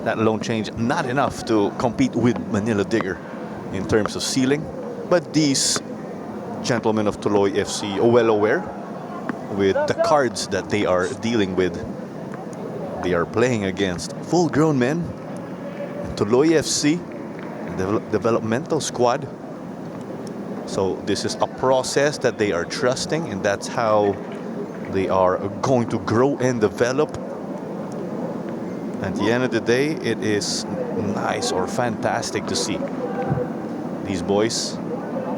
that lone change, not enough to compete with Manila Digger in terms of ceiling. But these gentlemen of Tuloy FC are well aware with the cards that they are dealing with. They are playing against full-grown men. Tuloy FC, developmental squad. So this is a process that they are trusting, and that's how they are going to grow and develop. At the end of the day, it is nice or fantastic to see these boys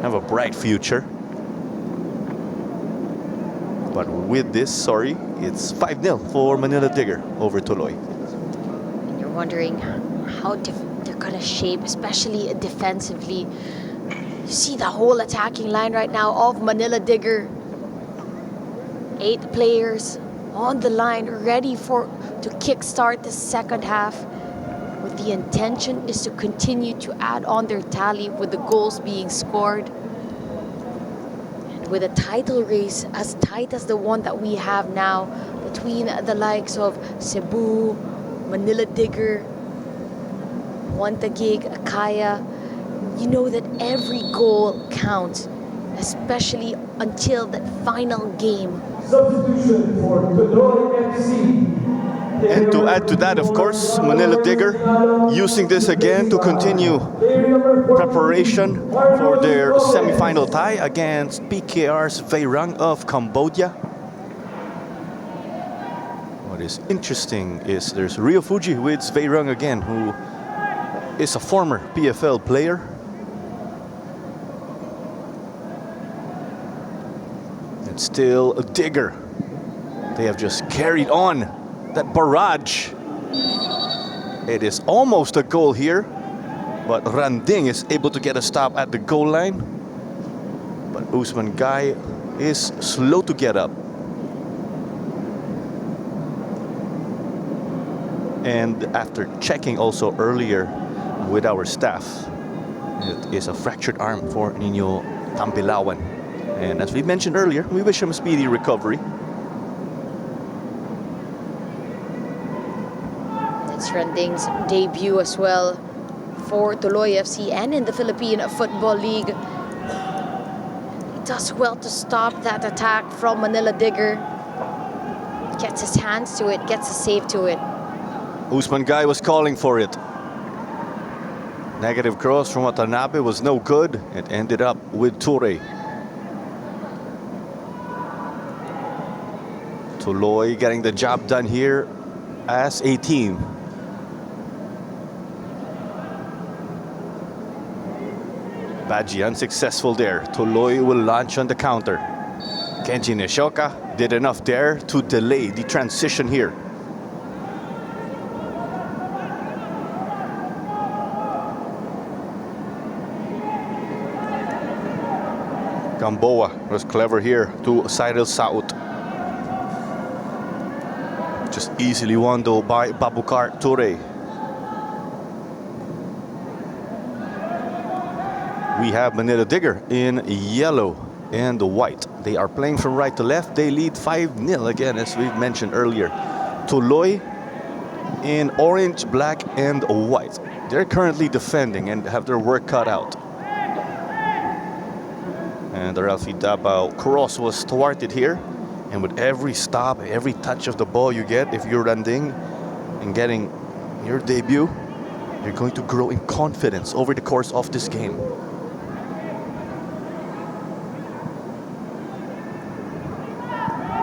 have a bright future. But with this, it's 5-0 for Manila Digger over Tuloy. And you're wondering how they're going to shape, especially defensively. You see the whole attacking line right now of Manila Digger. 8 players on the line, ready to kickstart the second half. With the intention is to continue to add on their tally with the goals being scored. And with a title race as tight as the one that we have now between the likes of Cebu, Manila Digger, Wantagig, Akaya, you know that every goal counts, especially until that final game. Substitution for Tuloy FC. And to add to that, of course, Manila Digger using this again to continue preparation for their semi-final tie against PKR's Vairang of Cambodia. What is interesting is there's Rio Fuji with Vairang again, who is a former PFL player. still a Digger. They have just carried on that barrage. It is almost a goal here, but Randing is able to get a stop at the goal line. But Usman Gai is slow to get up. And after checking also earlier with our staff, it is a fractured arm for Nino Tampilawan. And as we mentioned earlier, we wish him a speedy recovery. It's Randing's debut as well for Tuloy FC and in the Philippine Football League. He does well to stop that attack from Manila Digger. Gets his hands to it, gets a save to it. Usman Gai was calling for it. Negative cross from Watanabe was no good. It ended up with Ture. Tuloy getting the job done here as a team. Baji unsuccessful there. Tuloy will launch on the counter. Kenji Nishoka did enough there to delay the transition here. Gamboa was clever here to Cyril Saut. Just easily won though by Babukar Ture. We have Manila Digger in yellow and white. They are playing from right to left. They lead 5-0 again, as we've mentioned earlier. Tuloy in orange, black, and white. They're currently defending and have their work cut out. And the Ralphie Dabao cross was thwarted here. And with every stop, every touch of the ball you get, if you're Randing and getting your debut, you're going to grow in confidence over the course of this game.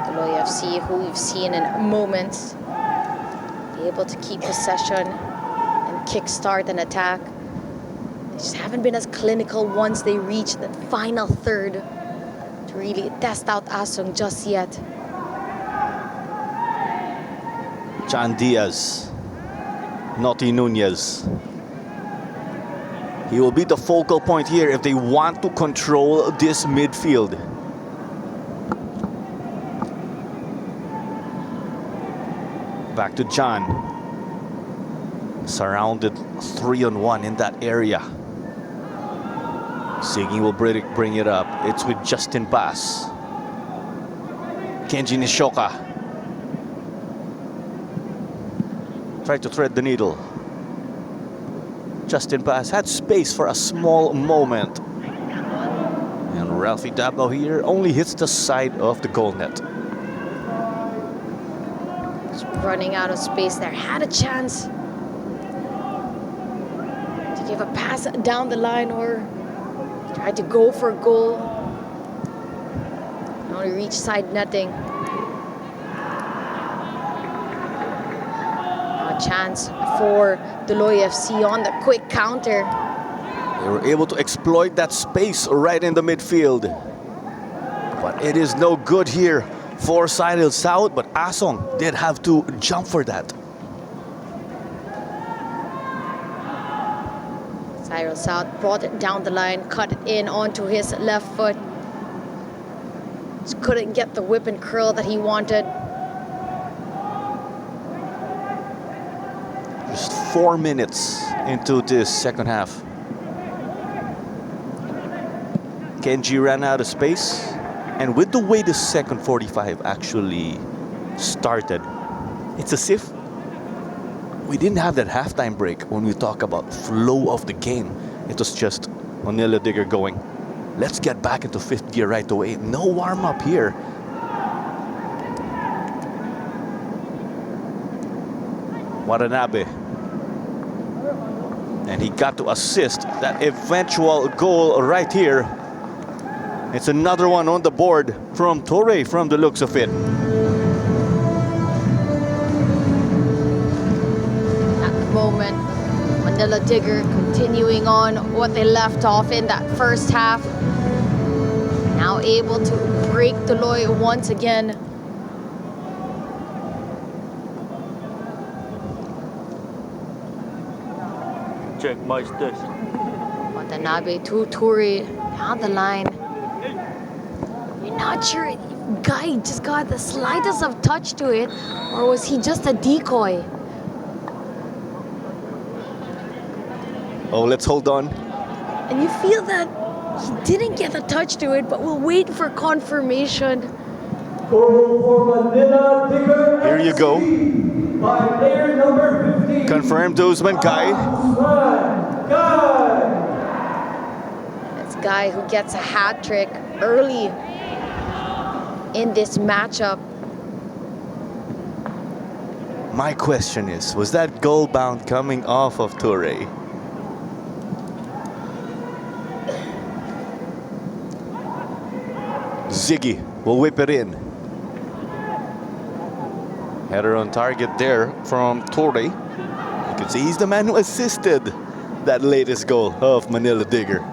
Tuloy FC, who we've seen in moments, be able to keep possession and kickstart an attack. They just haven't been as clinical once they reach that final third to really test out Asong just yet. John Diaz, Noti Nunez. He will be the focal point here if they want to control this midfield. Back to John. Surrounded 3-on-1 in that area. Siggy will bring it up. It's with Justin Bass. Kenji Nishoka. Try to thread the needle. Justin Bass had space for a small moment. And Ralphie Dabao here only hits the side of the goal net. Just running out of space there. Had a chance to give a pass down the line or try to go for a goal. Only reach side netting. A chance for Tuloy FC on the quick counter. They were able to exploit that space right in the midfield. But it is no good here for Cyril Saut, but Asong did have to jump for that. Cyril Saut brought it down the line, cut it in onto his left foot. Just couldn't get the whip and curl that he wanted. Just 4 minutes into this second half. Kenji ran out of space. And with the way the second 45 actually started, it's as if we didn't have that halftime break when we talk about flow of the game. It was just Manila Digger going, let's get back into fifth gear right away. No warm-up here. Watanabe. And he got to assist that eventual goal right here. It's another one on the board from Ture from the looks of it. At the moment, Manila Digger continuing on what they left off in that first half. Now Now able to break Tuloy once again. Check my stats. Watanabe to Turi down the line. You're not sure if Guy just got the slightest of touch to it, or was he just a decoy? Oh, let's hold on. And you feel that he didn't get a touch to it, but we'll wait for confirmation. For Manila Digger Here you go. FC by player number 15. Confirmed Usman Guy. Usman Guy. It's Guy who gets a hat trick early in this matchup. My question is, was that goal bound coming off of Toure? Ziggy will whip it in. Header on target there from Toure. You can see he's the man who assisted that latest goal of Manila Digger.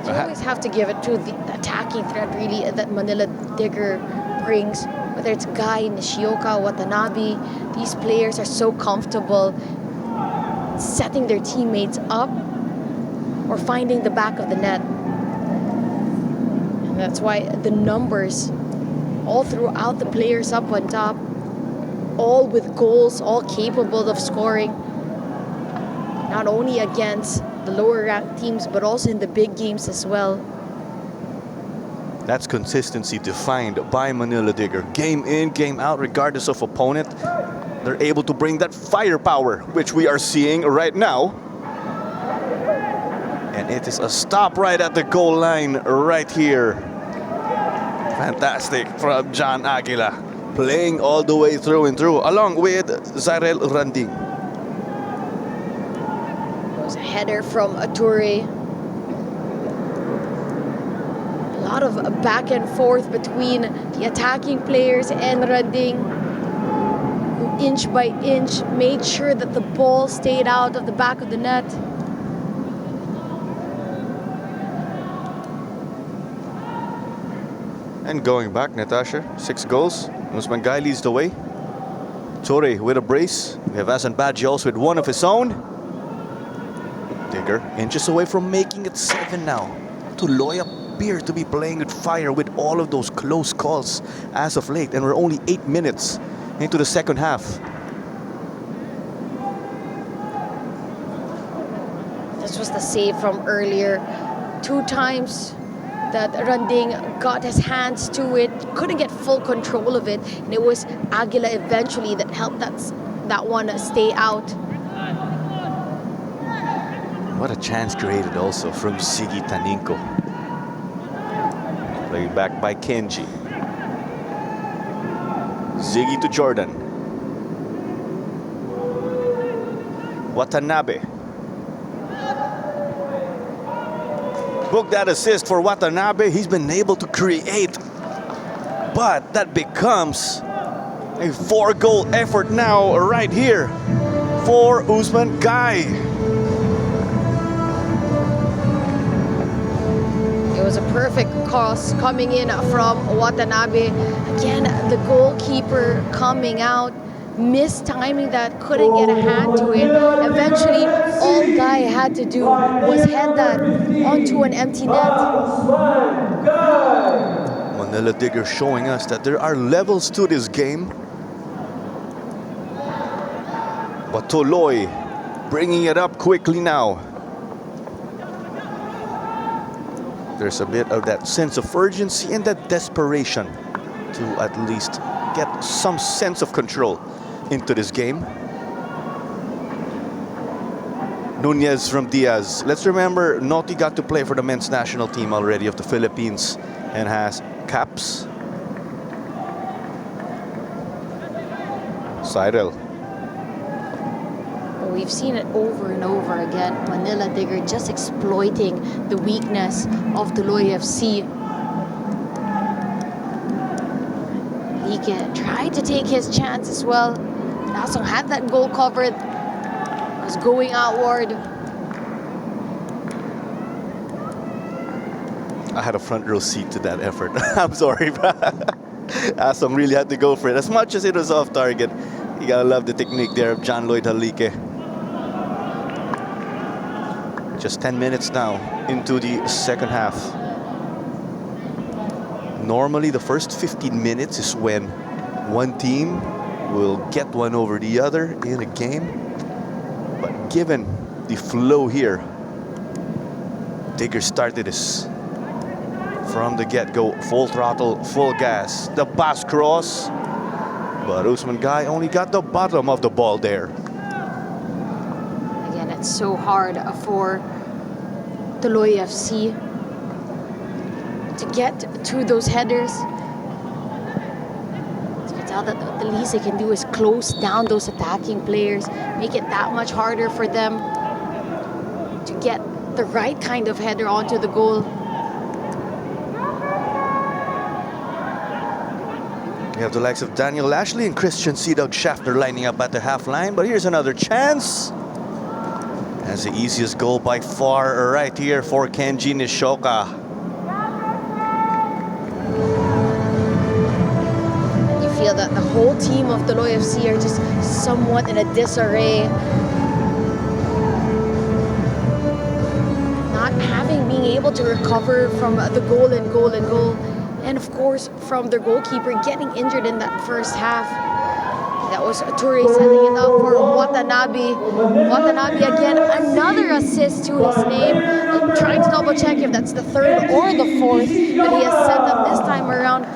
You always have to give it to the attacking threat, really, that Manila Digger brings. Whether it's Guy, Nishioka, Watanabe, these players are so comfortable setting their teammates up or finding the back of the net. And that's why the numbers all throughout the players up on top, all with goals, all capable of scoring, not only against the lower ranked teams, but also in the big games as well. That's consistency defined by Manila Digger. Game in, game out, regardless of opponent. They're able to bring that firepower, which we are seeing right now. And it is a stop right at the goal line right here. Fantastic from John Aguila. Playing all the way through and through, along with Zarel Randing. There's a header from Ature. A lot of back and forth between the attacking players and Randing, who inch by inch made sure that the ball stayed out of the back of the net. And going back, Natasha, 6 goals. Usman Guy leads the way. Torre with a brace. We have Asan Badji also with one of his own. Digger inches away from making it 7 now. Tuloy appears to be playing with fire with all of those close calls as of late. And we're only 8 minutes into the second half. This was the save from earlier. 2 times that Randing got his hands to it, couldn't get full control of it, and it was Aguila eventually that helped that one stay out. What a chance created also from Ziggy Taninko. Played back by Kenji. Ziggy to Jordan. Watanabe. Book that assist for Watanabe. He's been able to create, but that becomes a 4-goal effort now right here for Usman Guy. It was a perfect cross coming in from Watanabe. Again, the goalkeeper coming out, mistiming that, couldn't get a hand to it. Eventually, all Guy had to do was head that onto an empty net. Manila Digger showing us that there are levels to this game. But Tuloy bringing it up quickly now. There's a bit of that sense of urgency and that desperation to at least get some sense of control into this game. Nunez from Diaz. Let's remember, Noti got to play for the men's national team already of the Philippines and has caps. Cyril. We've seen it over and over again. Manila Digger just exploiting the weakness of Tuloy FC. Liga tried to take his chance as well. Lasong had that goal covered. Was going outward. I had a front row seat to that effort. I'm sorry, but Asong really had to go for it. As much as it was off target, you gotta love the technique there of John Lloyd Halike. Just 10 minutes now into the second half. Normally, the first 15 minutes is when one team will get one over the other in a game. But given the flow here, Digger started this from the get-go, full throttle, full gas. The pass cross, but Usman Guy only got the bottom of the ball there. Again, it's so hard for Tuloy FC to get to those headers. So you can tell that the least they can do is close down those attacking players, make it that much harder for them to get the right kind of header onto the goal. You have the likes of Daniel Ashley and Christian Seadog Schaffner lining up at the half line, but here's another chance. That's the easiest goal by far right here for Kenji Nishoka. You feel that the whole team of Tuloy FC are just somewhat in a disarray. Not being able to recover from the goal. And of course, from their goalkeeper getting injured in that first half. That was Toure setting it up for Watanabe. Watanabe again, another assist to his name. I'm trying to double check if that's the third or the fourth that he has set up this time around,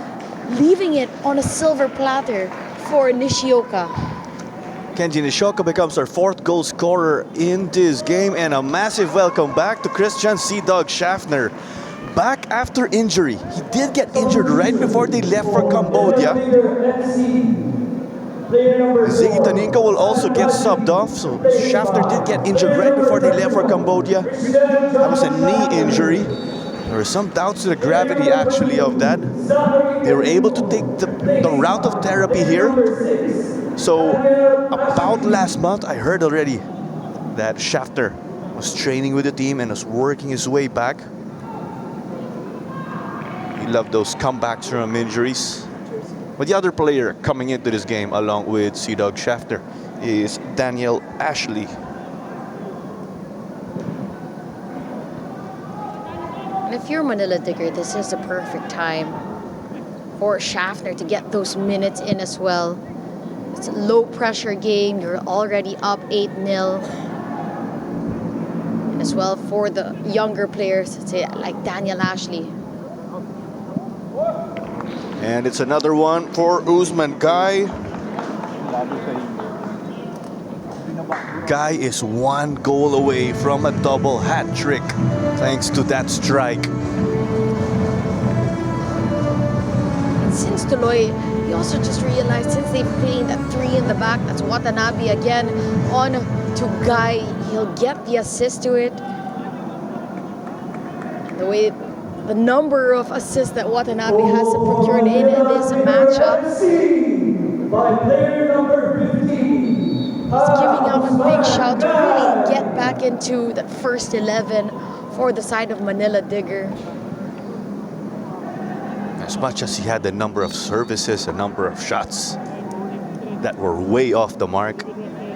leaving it on a silver platter for Nishioka. Kenji Nishoka becomes our fourth goal scorer in this game, and a massive welcome back to Christian Seadog Schaffner. Back after injury. He did get injured right before they left for Cambodia. Ziggy Taninka will also get subbed off, so Schaffner did get injured right before they left for Cambodia. That was a knee injury. There were some doubts to the gravity actually of that. They were able to take the route of therapy here. So about last month, I heard already that Schaffner was training with the team and was working his way back. He loved those comebacks from injuries. But the other player coming into this game along with Seadog Schaffner is Daniel Ashley. And if you're Manila Digger, this is the perfect time for Schaffner to get those minutes in as well. It's a low pressure game. You're already up 8-0. And as well for the younger players, say like Daniel Ashley. And it's another one for Usman Guy. Guy is one goal away from a double hat trick thanks to that strike. And since Tuloy, he also just realized since they've played that three in the back, that's Watanabe again on to Guy. He'll get the assist to it. The number of assists that Watanabe has procured in this matchup. By player number 15. He's giving out a big shout to really get back into that first 11 for the side of Manila Digger. As much as he had a number of services, a number of shots that were way off the mark,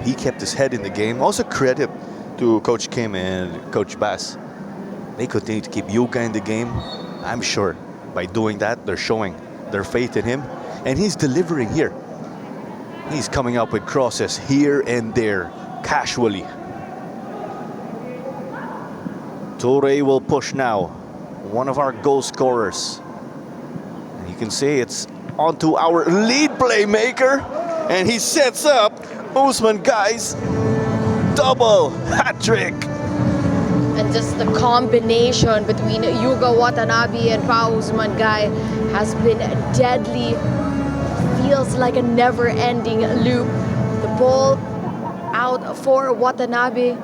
he kept his head in the game. Also credit to Coach Kim and Coach Bass. They continue to keep Yuka in the game. I'm sure by doing that, they're showing their faith in him. And he's delivering here. He's coming up with crosses here and there, casually. Toure will push now, one of our goal scorers. And you can see it's onto our lead playmaker. And he sets up Usman Guy's double hat trick. And just the combination between Yuga Watanabe and Pao Usman Guy has been deadly. Feels like a never-ending loop. The ball out for Watanabe.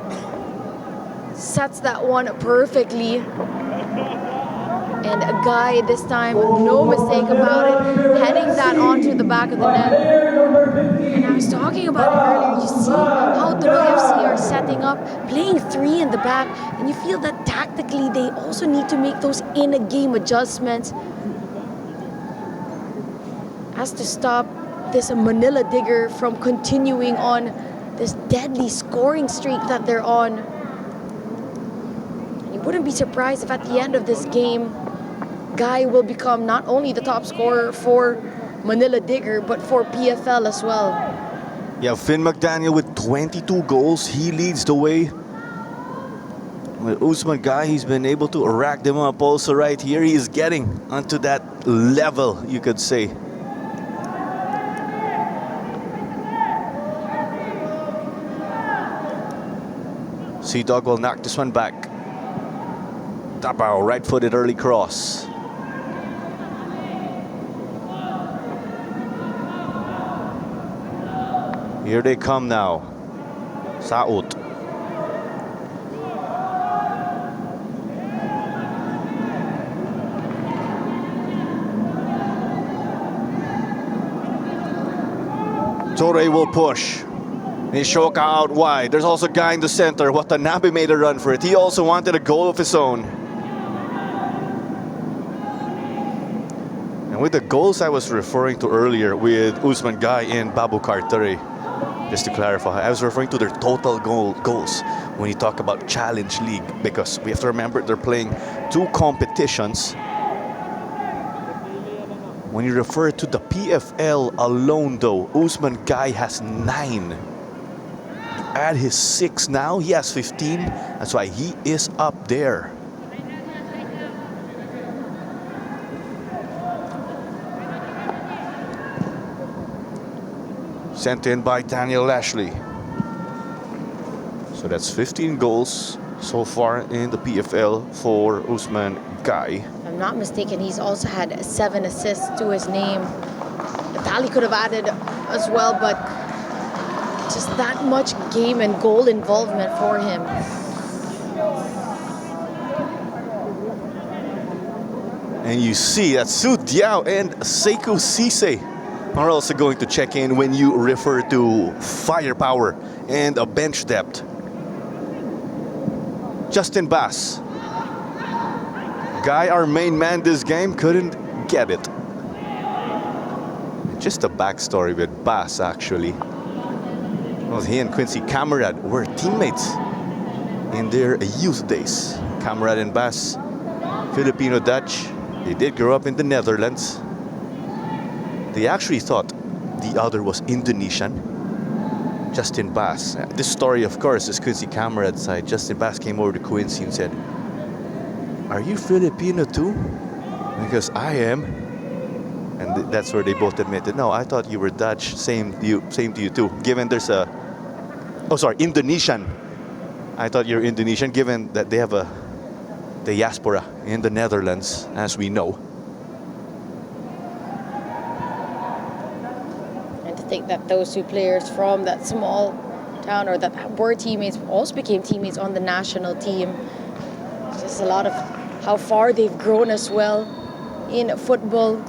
Sets that one perfectly. And a Guy this time, no mistake about it, heading that onto the back of the net. And I was talking about it earlier. You see how Tuloy FC are setting up, playing three in the back, and you feel that tactical tactically, they also need to make those in-game adjustments as to stop this Manila Digger from continuing on this deadly scoring streak that they're on. You wouldn't be surprised if at the end of this game, Guy will become not only the top scorer for Manila Digger, but for PFL as well. Yeah, Finn McDaniel with 22 goals. He leads the way. With Usman Guy, he's been able to rack them up also right here. He is getting onto that level, you could say. Sea Dog will knock this one back. Tapao, right-footed early cross. Here they come now. Saut. Torre will push. Nishoka out wide. There's also a guy in the center. Watanabe made a run for it. He also wanted a goal of his own. And with the goals I was referring to earlier with Usman Guy and Babu Kartare, just to clarify, I was referring to their total goals when you talk about Challenge League, because we have to remember they're playing two competitions. When you refer to the PFL alone though, Usman Guy has 9. Add his 6 now, he has 15. That's why he is up there. Sent in by Daniel Lashley. So that's 15 goals so far in the PFL for Usman Guy. If I'm not mistaken, he's also had 7 assists to his name. The tally could have added as well, but just that much game and goal involvement for him. And you see that Su Diao and Sekou Cisse are also going to check in when you refer to firepower and a bench depth. Justin Bass. Guy, our main man this game, couldn't get it. Just a backstory with Bass, actually. Well, he and Quincy Camarad were teammates in their youth days. Camarad and Bass, Filipino-Dutch. They did grow up in the Netherlands. They actually thought the other was Indonesian. Justin Bass. This story, of course, is Quincy Camarad's side. Justin Bass came over to Quincy and said, "Are you Filipino too?" Because I am. And that's where they both admitted, "No, I thought you were Dutch. Same to you too." Given there's a, Indonesian. I thought you're Indonesian, given that they have a diaspora in the Netherlands, as we know. And to think that those two players from that small town, or that were teammates, also became teammates on the national team. Just a lot of how far they've grown as well in football.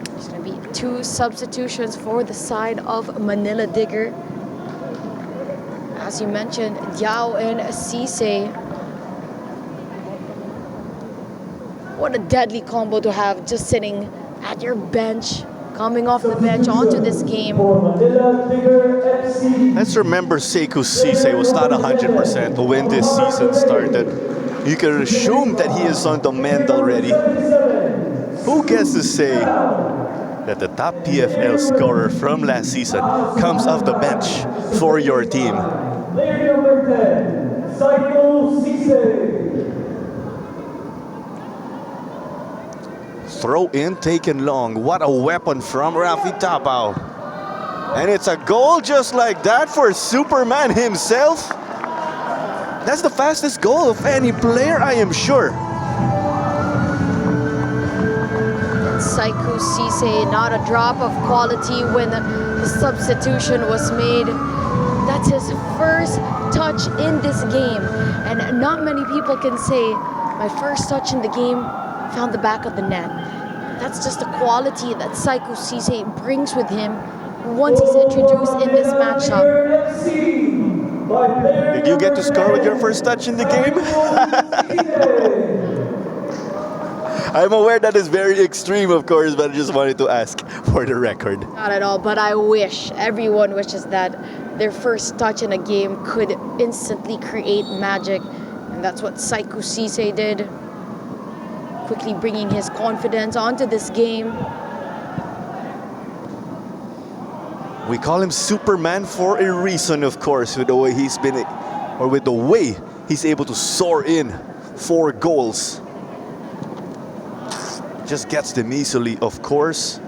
There's going to be 2 substitutions for the side of Manila Digger. As you mentioned, Diao and Cisse. What a deadly combo to have just sitting at your bench, coming off the bench onto this game. Let's remember Sekou Cisse was not 100% when this season started. You can assume that he is on the mend already. Who gets to say that the top PFL scorer from last season comes off the bench for your team? Player number 10, Sekou Cisse. Throw in taken long. What a weapon from Rafi Tapao. And it's a goal just like that for Superman himself. That's the fastest goal of any player, I am sure. Sekou Cisse, not a drop of quality when the substitution was made. That's his first touch in this game. And not many people can say, my first touch in the game found the back of the net. That's just the quality that Sekou Cisse brings with him once he's introduced in this matchup. Did you get to score with your first touch in the game? I'm aware that is very extreme, of course, but I just wanted to ask for the record. Not at all, but I wish, everyone wishes that their first touch in a game could instantly create magic. And that's what Saiku Sise did, quickly bringing his confidence onto this game. We call him Superman for a reason, of course, with the way he's been, or with the way he's able to soar in 4 goals. Just gets them easily, of course.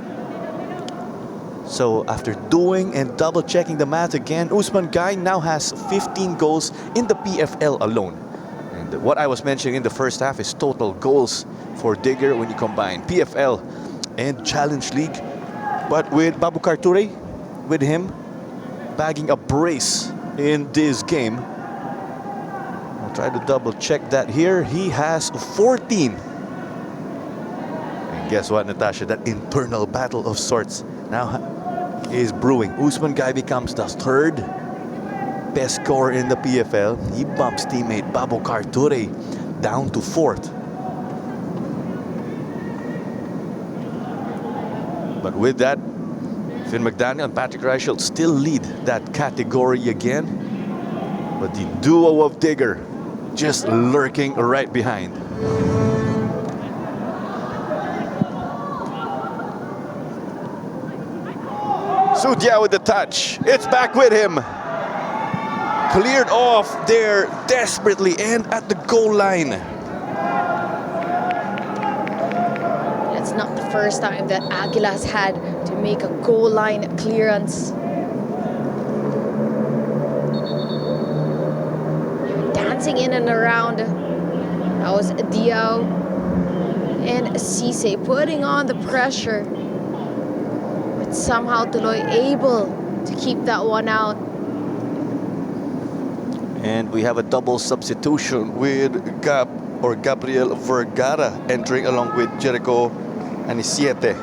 So after doing and double checking the math again, Usman Gai now has 15 goals in the PFL alone. And what I was mentioning in the first half is total goals for Digger when you combine PFL and Challenge League. But with Babu Karture, with him bagging a brace in this game, I'll try to double check that here. He has 14. And guess what, Natasha? That internal battle of sorts now is brewing. Usman Gai becomes the 3rd best scorer in the PFL. He bumps teammate Babu Karture down to 4th. But with that, Finn McDaniel and Patrick Reichelt still lead that category again. But the duo of Digger just lurking right behind. Sudia with the touch. It's back with him. Cleared off there desperately and at the goal line. It's not the first time that Aguilas had to make a goal line clearance. Dancing in and around. That was Diao and Sise putting on the pressure. But somehow Tuloy able to keep that one out. And we have a double substitution with Gabriel Vergara entering along with Jericho Anisiete.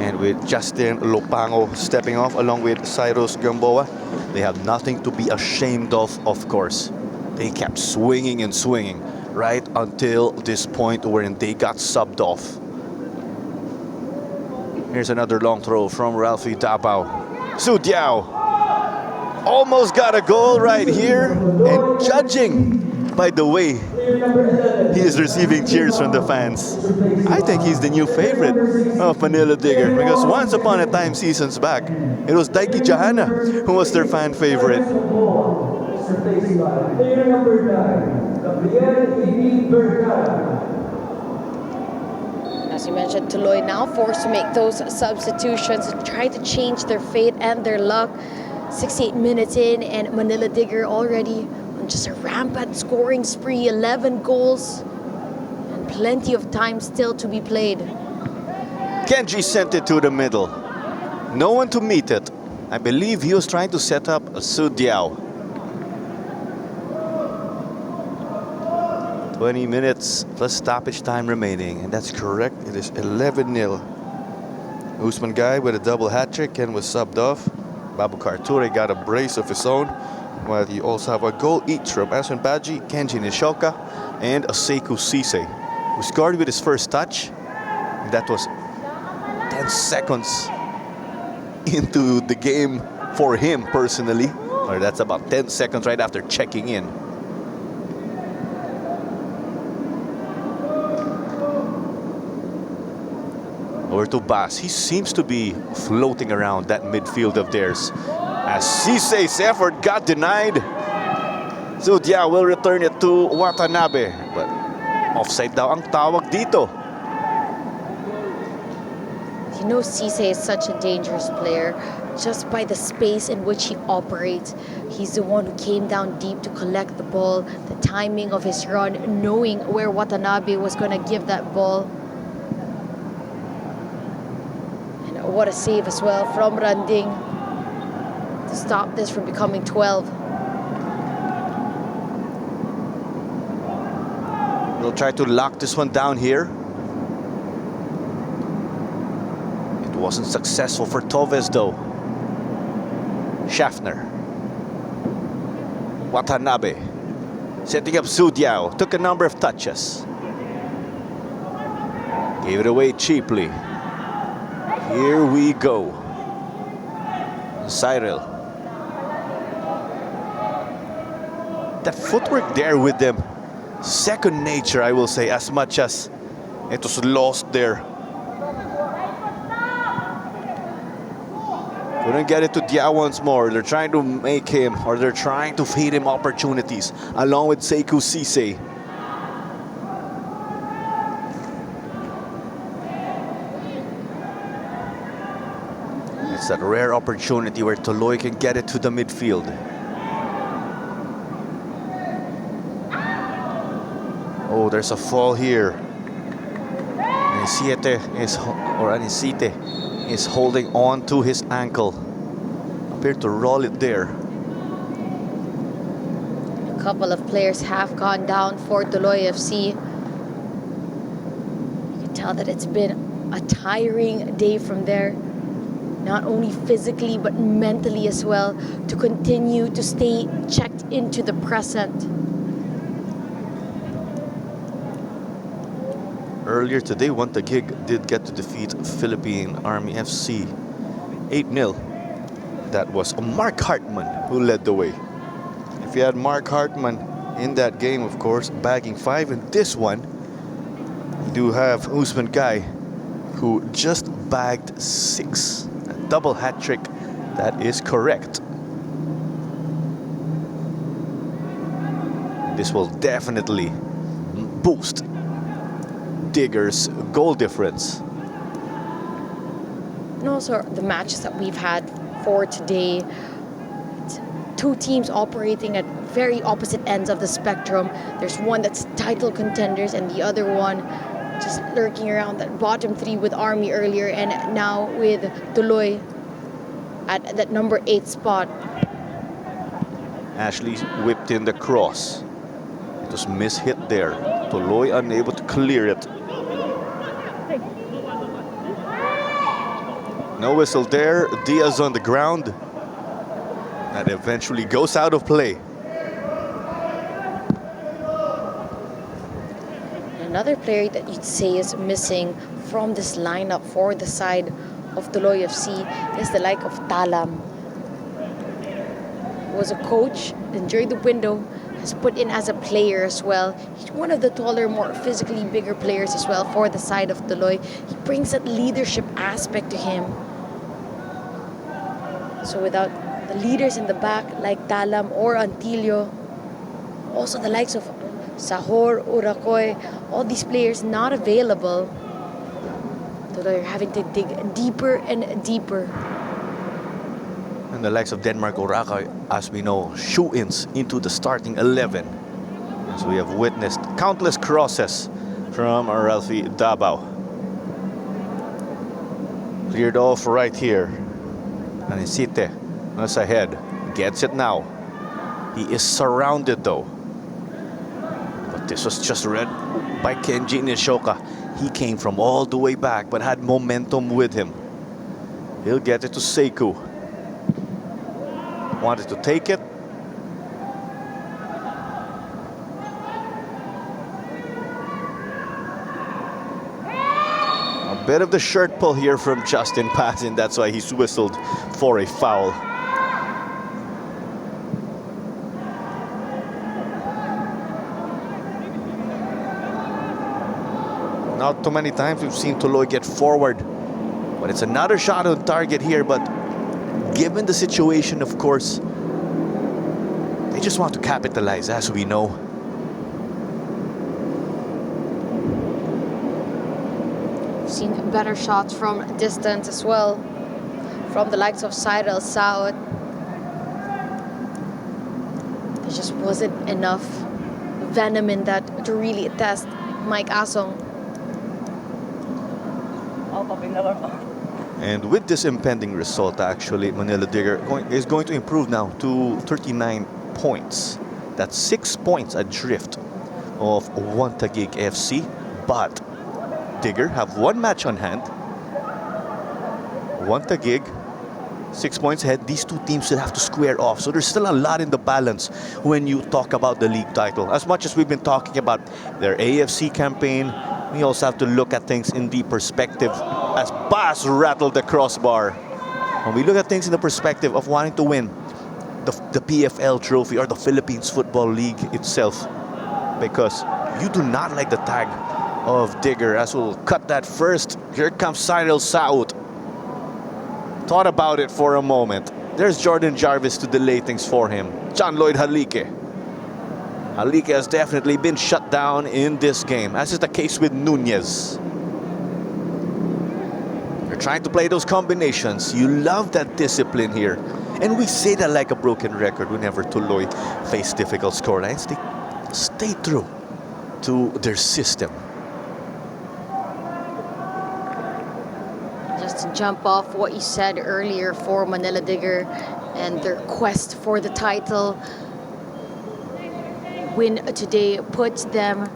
And with Justin Lopango stepping off along with Cyrus Gamboa. They have nothing to be ashamed of course. They kept swinging and swinging right until this point wherein they got subbed off. Here's another long throw from Ralphie Dabao. Su Diao almost got a goal right here, and judging by the way he is receiving cheers from the fans, I think he's the new favorite of Manila Digger, because once upon a time, seasons back, it was Daiki Jahana who was their fan favorite. As you mentioned, Tuloy now forced to make those substitutions and try to change their fate and their luck. 68 minutes in, and Manila Digger already on just a rampant scoring spree, 11 goals, and plenty of time still to be played. Kenji sent it to the middle. No one to meet it. I believe he was trying to set up a Su Diao. 20 minutes plus stoppage time remaining, and that's correct. It is 11-0. Usman Gai with a double hat trick and was subbed off. Babu Karture got a brace of his own, while you also have a goal each from Aswin Baji, Kenji Nishoka, and Seiku Sise, who scored with his first touch. And that was 10 seconds into the game for him personally, or that's about 10 seconds right after checking in. Over to Bas. He seems to be floating around that midfield of theirs, as Sise's effort got denied. So Dia will return it to Watanabe, but offside daw ang tawag dito. You know, Sise is such a dangerous player just by the space in which he operates. He's the one who came down deep to collect the ball, the timing of his run, knowing where Watanabe was going to give that ball. And what a save as well from Randing to stop this from becoming 12. We'll try to lock this one down here. It wasn't successful for Toves though. Schaffner. Watanabe. Setting up Sudiao. Took a number of touches. Gave it away cheaply. Here we go. Cyril. That footwork there with them. Second nature, I will say, as much as it was lost there. Couldn't get it to Dia once more. They're trying to make him, or they're trying to feed him opportunities, along with Sekou Cisse. It's that rare opportunity where Tuloy can get it to the midfield. Oh, there's a fall here. Anisite is holding on to his ankle. Appeared to roll it there. A couple of players have gone down for Tuloy FC. You can tell that it's been a tiring day from there. Not only physically, but mentally as well, to continue to stay checked into the present. Earlier today, Vod Tuloy did get to defeat Philippine Army FC 8-0. That was Mark Hartman who led the way. If you had Mark Hartman in that game, of course, bagging 5, and this one, you do have Usman Kai, who just bagged 6. A double hat trick, that is correct. This will definitely boost Digger's goal difference. And also the matches that we've had for today, it's two teams operating at very opposite ends of the spectrum. There's one that's title contenders and the other one just lurking around that bottom 3 with Army earlier, and now with Tuloy at that number 8 spot. Ashley whipped in the cross. It was mishit there. Tuloy unable to clear it. No whistle there. Diaz on the ground. That eventually goes out of play. Another player that you'd say is missing from this lineup for the side of Tuloy FC is the like of Talam. He was a coach, and during the window has put in as a player as well. He's one of the taller, more physically bigger players as well for the side of Tuloy. He brings that leadership aspect to him. So without the leaders in the back like Talam or Antilio, also the likes of Sahor, Urakoy, all these players not available, Tuloy are having to dig deeper and deeper. And the likes of Denmark Urakoy, as we know, shoe-ins into the starting 11. As we have witnessed countless crosses from Ralphie Dabao. Cleared off right here. Anisite was ahead. Gets it now. He is surrounded though. But this was just read by Kenji Nishoka. He came from all the way back but had momentum with him. He'll get it to Sekou. Wanted to take it. A bit of the shirt pull here from Justin Patton. That's why he's whistled for a foul. Not too many times we've seen Tuloy get forward. But it's another shot on target here. But given the situation, of course, they just want to capitalize, as we know. We've seen better shots from distance as well, from the likes of Cyril Saud. There just wasn't enough venom in that to really test Mike Asong. And with this impending result, actually, Manila Digger is going to improve now to 39 points. That's 6 points adrift of Vod Tuloy FC. But Digger have one match on hand. Vod Tuloy 6 points ahead. These two teams still have to square off. So there's still a lot in the balance when you talk about the league title. As much as we've been talking about their AFC campaign, we also have to look at things in the perspective as Bas rattled the crossbar. When we look at things in the perspective of wanting to win the PFL trophy or the Philippines Football League itself, because you do not like the tag of Digger, as we'll cut that first. Here comes Cyril Saud. Thought about it for a moment. There's Jordan Jarvis to delay things for him. John Lloyd Halike. Halike has definitely been shut down in this game, as is the case with Nunez. They're trying to play those combinations. You love that discipline here. And we say that like a broken record whenever Tuloy face difficult scorelines. They stay true to their system. Just to jump off what you said earlier for Manila Digger and their quest for the title, win today puts them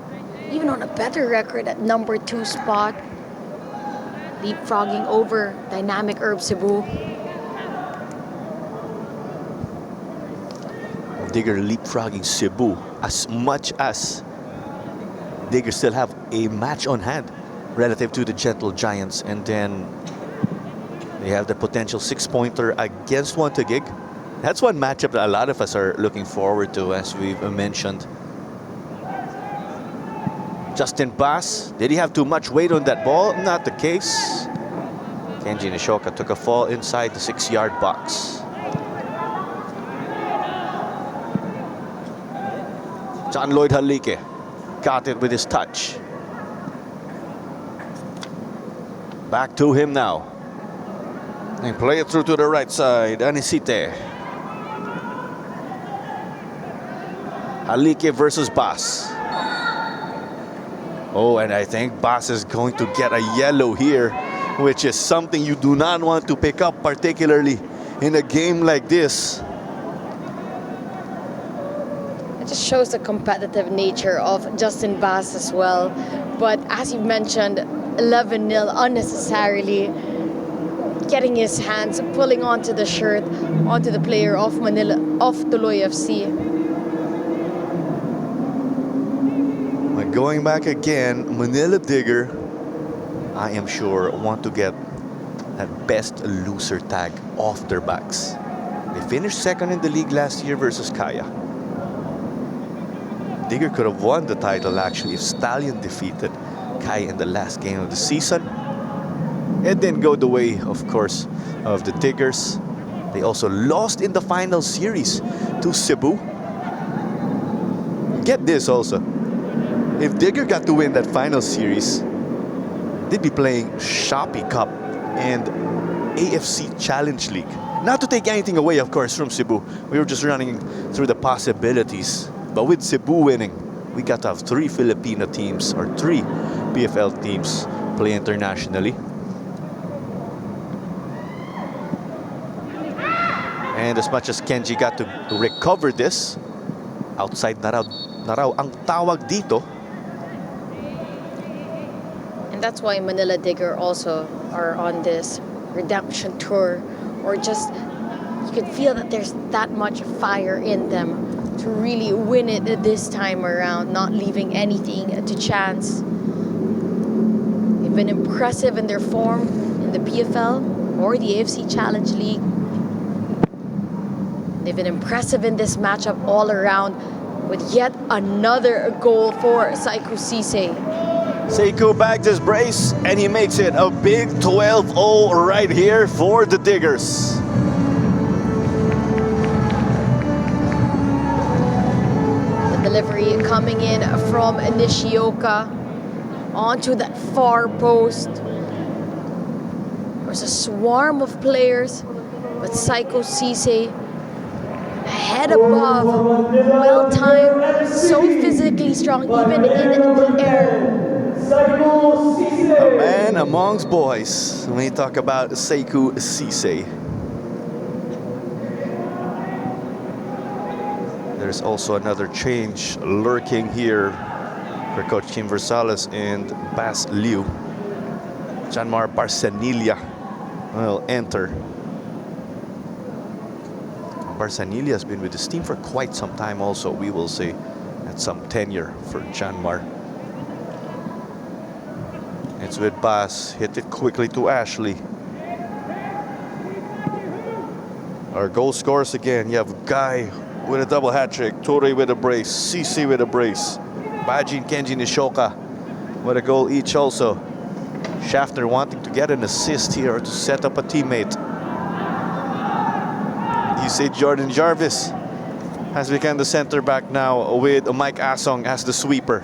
even on a better record at number 2 spot, leapfrogging over dynamic Herb Cebu. Digger leapfrogging Cebu, as much as Digger still have a match on hand relative to the Gentle Giants, and then they have the potential 6-pointer against Wantagig. That's one matchup that a lot of us are looking forward to, as we've mentioned. Justin Bas, did he have too much weight on that ball? Not the case. Kenji Nishoka took a fall inside the 6-yard box. John Lloyd Halike got it with his touch. Back to him now. And play it through to the right side. Anisite. Halike versus Bas. Oh, and I think Bas is going to get a yellow here, which is something you do not want to pick up, particularly in a game like this. It just shows the competitive nature of Justin Bas as well. But as you mentioned, 11-0 unnecessarily, getting his hands, pulling onto the shirt, onto the player of Manila, of Tuloy FC. Going back again, Manila Digger, I am sure, want to get that best loser tag off their backs. They finished second in the league last year versus Kaya. Digger could have won the title actually if Stallion defeated Kaya in the last game of the season. It didn't go the way, of course, of the Diggers. They also lost in the final series to Cebu. Get this also. If Digger got to win that final series, they'd be playing Shopee Cup and AFC Challenge League. Not to take anything away, of course, from Cebu. We were just running through the possibilities. But with Cebu winning, we got to have 3 Filipino teams or 3 PFL teams play internationally. And as much as Kenji got to recover this, outside na raw ang tawag dito. And that's why Manila Digger also are on this redemption tour, or just you can feel that there's that much fire in them to really win it this time around, not leaving anything to chance. They've been impressive in their form in the PFL or the AFC Challenge League. They've been impressive in this matchup all around, with yet another goal for Saiku Sise. Sekou bags his brace, and he makes it a big 12-0 right here for the Diggers. The delivery coming in from Nishioka onto that far post. There's a swarm of players, but Saiku Sise head above, well-timed, so physically strong, even in the air. A man amongst boys when we talk about Saiku Sise. There's also another change lurking here for Coach Kim Versales and Bas Liu. Janmar Barsanilla will enter. Barsanilla has been with this team for quite some time also, we will say. That's some tenure for Janmar. It's with pass, hit it quickly to Ashley. Our goal scorers again. You have Guy with a double hat trick, Tori with a brace, CC with a brace, Baji and Kenji Nishoka with a goal each also. Schaffner wanting to get an assist here to set up a teammate. You say Jordan Jarvis has become the center back now with Mike Asong as the sweeper.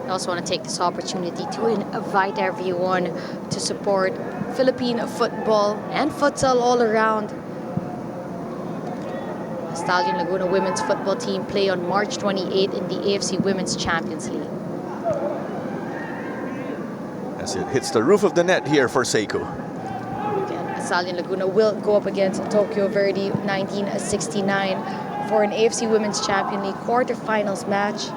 I also want to take this opportunity to invite everyone to support Philippine football and futsal all around. The Stallion Laguna women's football team play on March 28th in the AFC Women's Champions League. As it hits the roof of the net here for Seiko. Again, Stallion Laguna will go up against Tokyo Verde 1969 for an AFC Women's Champion League quarterfinals match.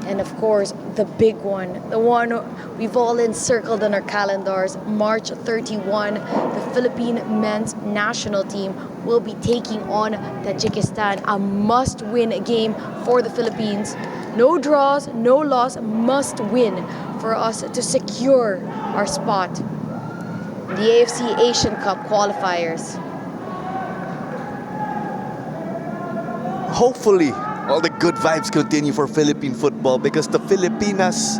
And of course, the big one, the one we've all encircled on our calendars, March 31, the Philippine men's national team will be taking on Tajikistan, a must-win game for the Philippines. No draws, no loss, must win for us to secure our spot in the AFC Asian Cup qualifiers. Hopefully, all the good vibes continue for Philippine football because the Filipinas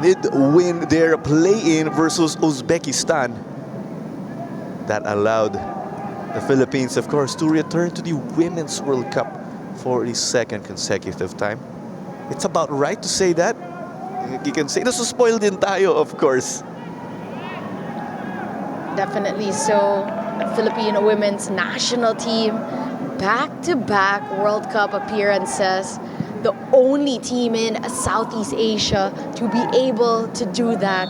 did win their play-in versus Uzbekistan. That allowed the Philippines, of course, to return to the Women's World Cup for the second consecutive time. It's about right to say that. You can say, nasuspoil din tayo, of course. Definitely so. The Philippine women's national team, back-to-back World Cup appearances. The only team in Southeast Asia to be able to do that.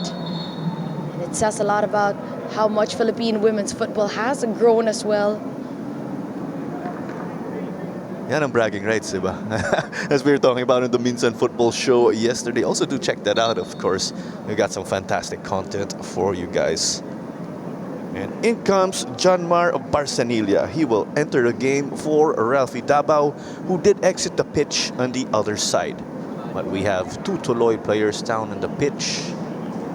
And it says a lot about how much Philippine women's football has grown as well. Yan ang bragging rights, diba? As we were talking about in the Minsan Football Show yesterday. Also do check that out, of course. We got some fantastic content for you guys. And in comes Janmar Barsanilla. He will enter the game for Ralphie Dabao, who did exit the pitch on the other side. But we have two Tuloy players down on the pitch.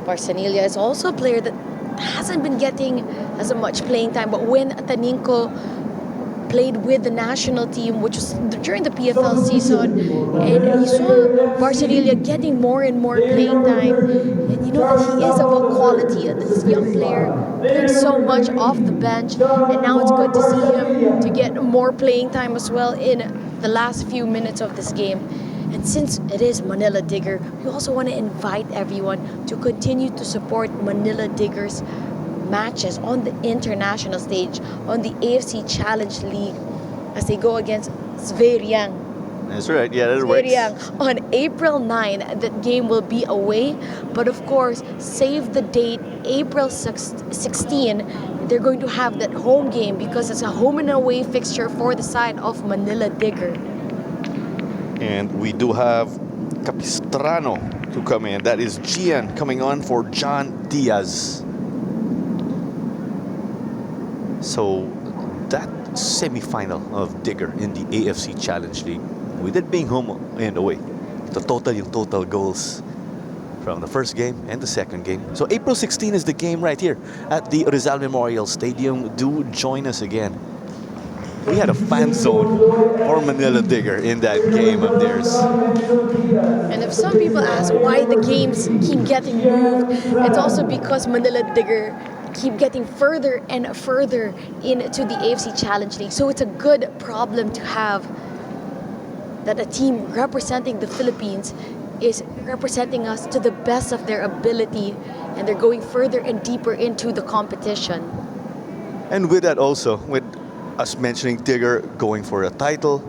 Barsanilla is also a player that hasn't been getting as much playing time, but when Taninko played with the national team, which was during the PFL season, and you saw Barsanilla getting more and more playing time, and you know that he is of a quality, this young player playing so much off the bench, and now it's good to see him to get more playing time as well in the last few minutes of this game. And since it is Manila Digger, we also want to invite everyone to continue to support Manila Diggers matches on the international stage, on the AFC Challenge League, as they go against Sveriang. That's right, yeah, that works. Sveriang on April 9. That game will be away, but of course, save the date, April 16. They're going to have that home game because it's a home and away fixture for the side of Manila Digger. And we do have Capistrano to come in. That is Gian coming on for John Diaz. So that semi-final of Digger in the AFC Challenge League, with it being home and away, the total goals from the first game and the second game. So April 16 is the game right here at the Rizal Memorial Stadium. Do join us again. We had a fan zone for Manila Digger in that game of theirs. And if some people ask why the games keep getting moved, it's also because Manila Digger keep getting further and further into the AFC Challenge League. So it's a good problem to have that a team representing the Philippines is representing us to the best of their ability, and they're going further and deeper into the competition. And with that also, with us mentioning Digger going for a title,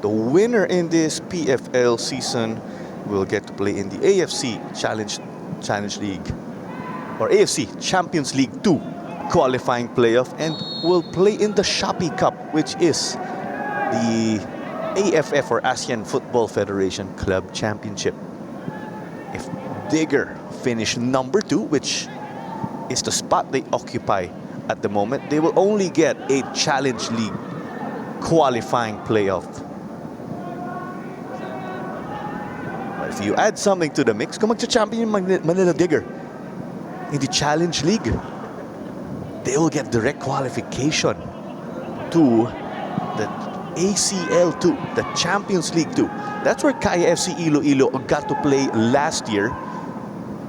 the winner in this PFL season will get to play in the AFC Challenge League, or AFC Champions League 2 qualifying playoff, and will play in the Shopee Cup, which is the AFF, or Asian Football Federation Club Championship. If Digger finish number 2, which is the spot they occupy at the moment. They will only get a Challenge League qualifying playoff. But if you add something to the mix, kung magcha-champion yung Manila Digger in the Challenge League, they will get direct qualification to the ACL2, the Champions League 2. That's where Kaya FC Iloilo got to play last year.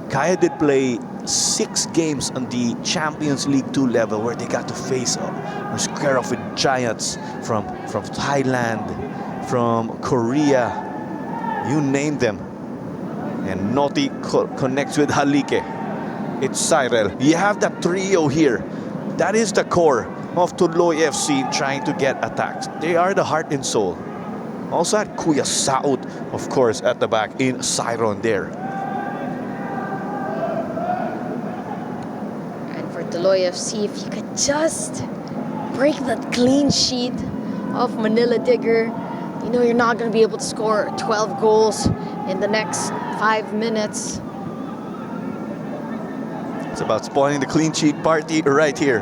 Kaya did play 6 games on the Champions League 2 level, where they got to face or square off with giants from Thailand, from Korea, you name them. And Noti connects with Halike. It's Cyril. You have that trio here. That is the core of Tuloy FC trying to get attacks. They are the heart and soul. Also had Kuya Saud, of course, at the back in Siron there. Tuloy FC, if you could just break that clean sheet of Manila Digger, you know you're not going to be able to score 12 goals in the next 5 minutes. It's about spoiling the clean sheet party right here.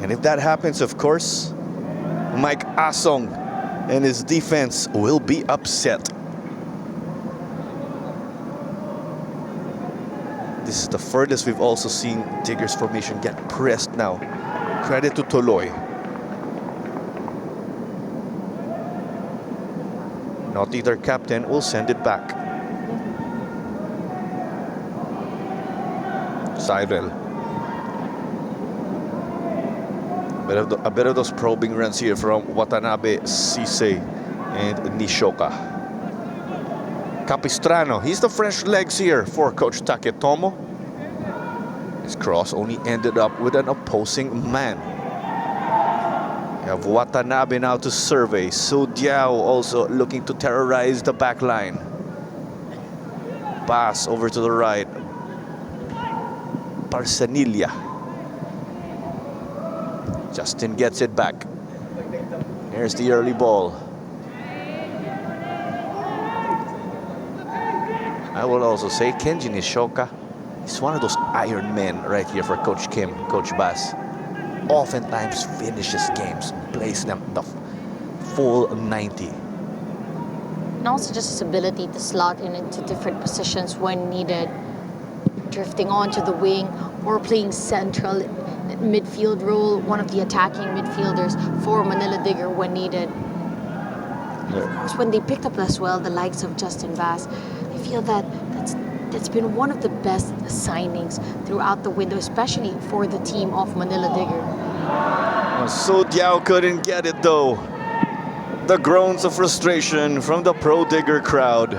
And if that happens, of course, Mike Asong and his defense will be upset. This is the furthest we've also seen Digger's formation get pressed now. Credit to Tuloy. Not either captain will send it back. Cyril. A bit of those probing runs here from Watanabe, Sise, and Nishoka. Capistrano, he's the fresh legs here for Coach Taketomo. His cross only ended up with an opposing man. You have Watanabe now to survey. Sudiao also looking to terrorize the back line. Pass over to the right. Parsanilla. Justin gets it back. Here's the early ball. I will also say Kenji Nishoka is one of those iron men right here for Coach Kim, Coach Bass. Oftentimes finishes games, plays them the full 90. And also just his ability to slot in into different positions when needed. Drifting onto the wing or playing central midfield role, one of the attacking midfielders for Manila Digger when needed. Of course, when they picked up as well the likes of Justin Bass, I feel that's been one of the best signings throughout the window, especially for the team of Manila Digger. So Diao couldn't get it though. The groans of frustration from the Pro Digger crowd.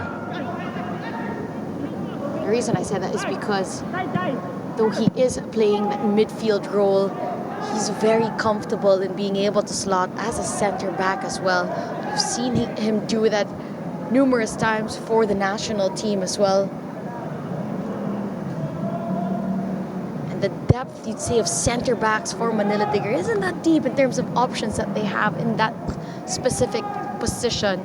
The reason I say that is because though he is playing that midfield role, he's very comfortable in being able to slot as a center back as well. You've seen him do that numerous times for the national team as well. And the depth, you'd say, of center backs for Manila Digger isn't that deep in terms of options that they have in that specific position.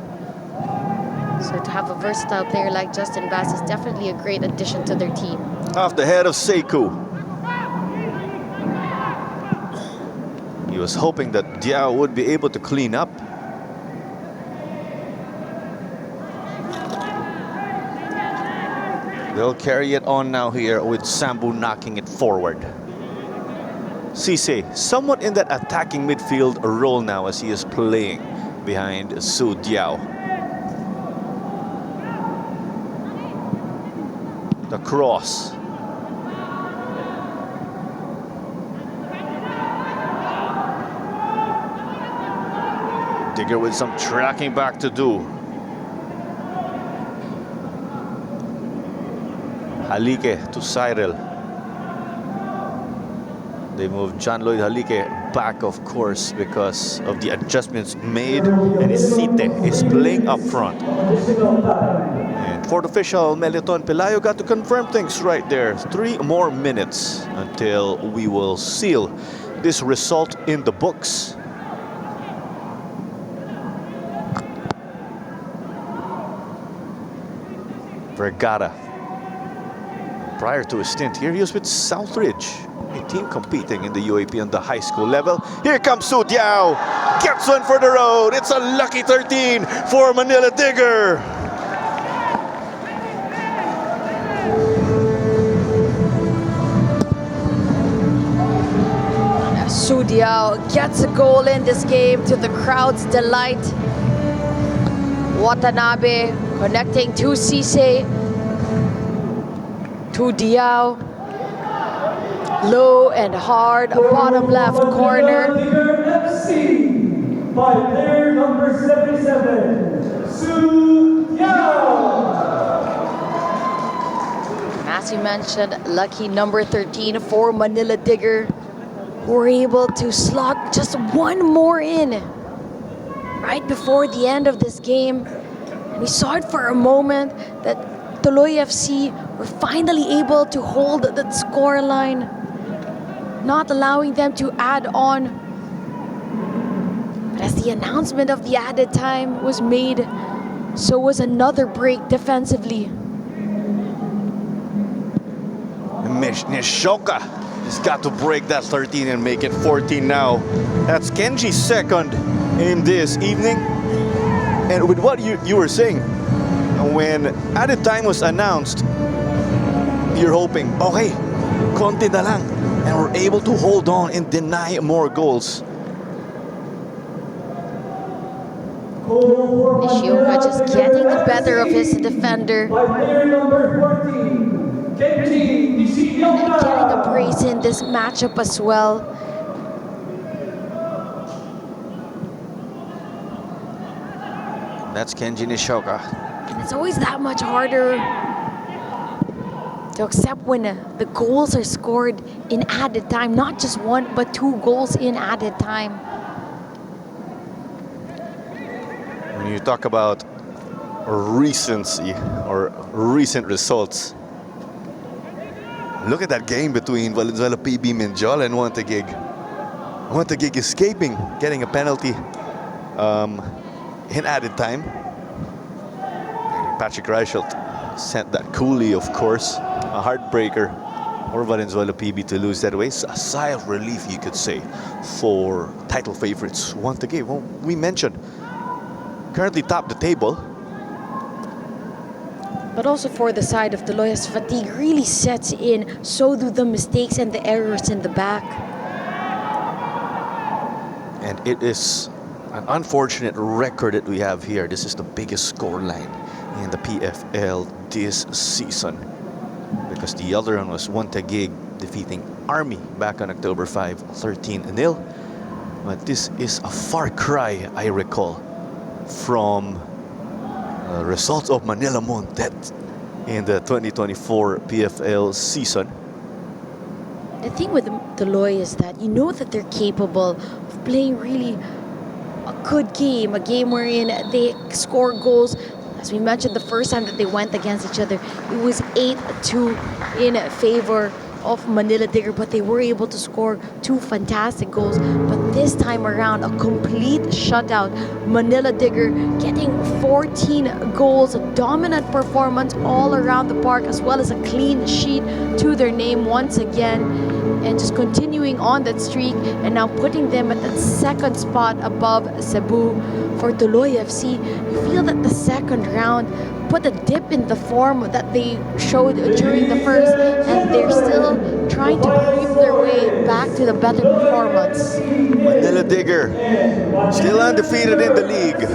So to have a versatile player like Justin Bass is definitely a great addition to their team. Off the head of Sekou. He was hoping that Diao would be able to clean up. They'll carry it on now here with Sambu knocking it forward. Sise, somewhat in that attacking midfield role now as he is playing behind Su Diao. The cross. Digger with some tracking back to do. Halike to Cyril. They move John Lloyd Halike back, of course, because of the adjustments made. And Isite is playing up front. And fourth official Meliton Pelayo got to confirm things right there. 3 more minutes until we will seal this result in the books. Vergara. Prior to his stint here, he was with Southridge a team competing in the UAP on the high school level. Here comes Su Diao, gets one for the road. It's a lucky 13 for Manila Digger. Su Diao gets a goal in this game to the crowd's delight. Watanabe connecting to Cisse, to Diao. Low and hard, bottom left corner. FC by player number 77, Su Diao. As you mentioned, lucky number 13 for Manila Digger. Were able to slot just one more in right before the end of this game. And we saw it for a moment that Tuloy FC were finally able to hold that score line, not allowing them to add on. But as the announcement of the added time was made, so was another break defensively. Nishoka has got to break that 13 and make it 14 now. That's Kenji's second in this evening. And with what you were saying, when added time was announced, you're hoping, okay, konti na lang. And we're able to hold on and deny more goals. Nishioka just getting the better of his defender. By player number 14, Kenji Nishioka. Getting a brace in this matchup as well. That's Kenji Nishoka. And it's always that much harder to accept when the goals are scored in added time. Not just one, but two goals in added time. When you talk about recency or recent results, look at that game between Valenzuela PB Menjola and Wantagig. Wantagig escaping, getting a penalty in added time. Patrick Reichelt sent that coolly, of course. A heartbreaker for Valenzuela PB to lose that way. It's a sigh of relief, you could say, for title favorites Wantagig. Well, we mentioned currently top the table. But also for the side of Tuloy, as fatigue really sets in, so do the mistakes and the errors in the back. And it is an unfortunate record that we have here. This is the biggest scoreline in the PFL this season, because the other one was Wantagig defeating Army back on October 5, 13-0. But this is a far cry, I recall, from results of Manila Montet in the 2024 PFL season. The thing with Tuloy is that you know that they're capable of playing really a good game, a game wherein they score goals. As we mentioned, the first time that they went against each other, it was 8-2 in favor of Manila Digger, but they were able to score two fantastic goals. But this time around, a complete shutout. Manila Digger getting 14 goals, a dominant performance all around the park, as well as a clean sheet to their name once again. And just continuing on that streak and now putting them at that second spot above Cebu. For Tuloy FC, you feel that the second round put a dip in the form that they showed during the first, and they're still trying to creep their way back to the better performance. Manila Digger still undefeated in the league.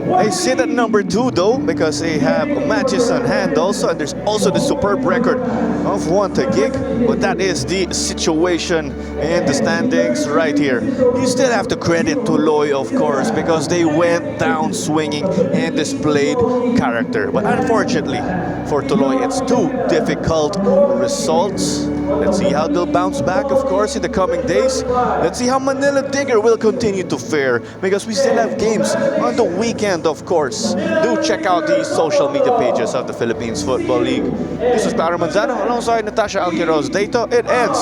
They sit at number 2 though, because they have matches on hand also, and there's also the superb record of Wantagig. But that is the situation in the standings right here. You still have to credit Tuloy, of course, because they went down swinging and displayed character. But unfortunately for Tuloy, it's two difficult results. Let's see how they'll bounce back, of course, in the coming days. Let's see how Manila Digger will continue to fare, because we still have games on the weekend, of course. Do check out the social media pages of the Philippines Football League. This is Clara Manzano alongside Natasha Alquiroz. Data, it ends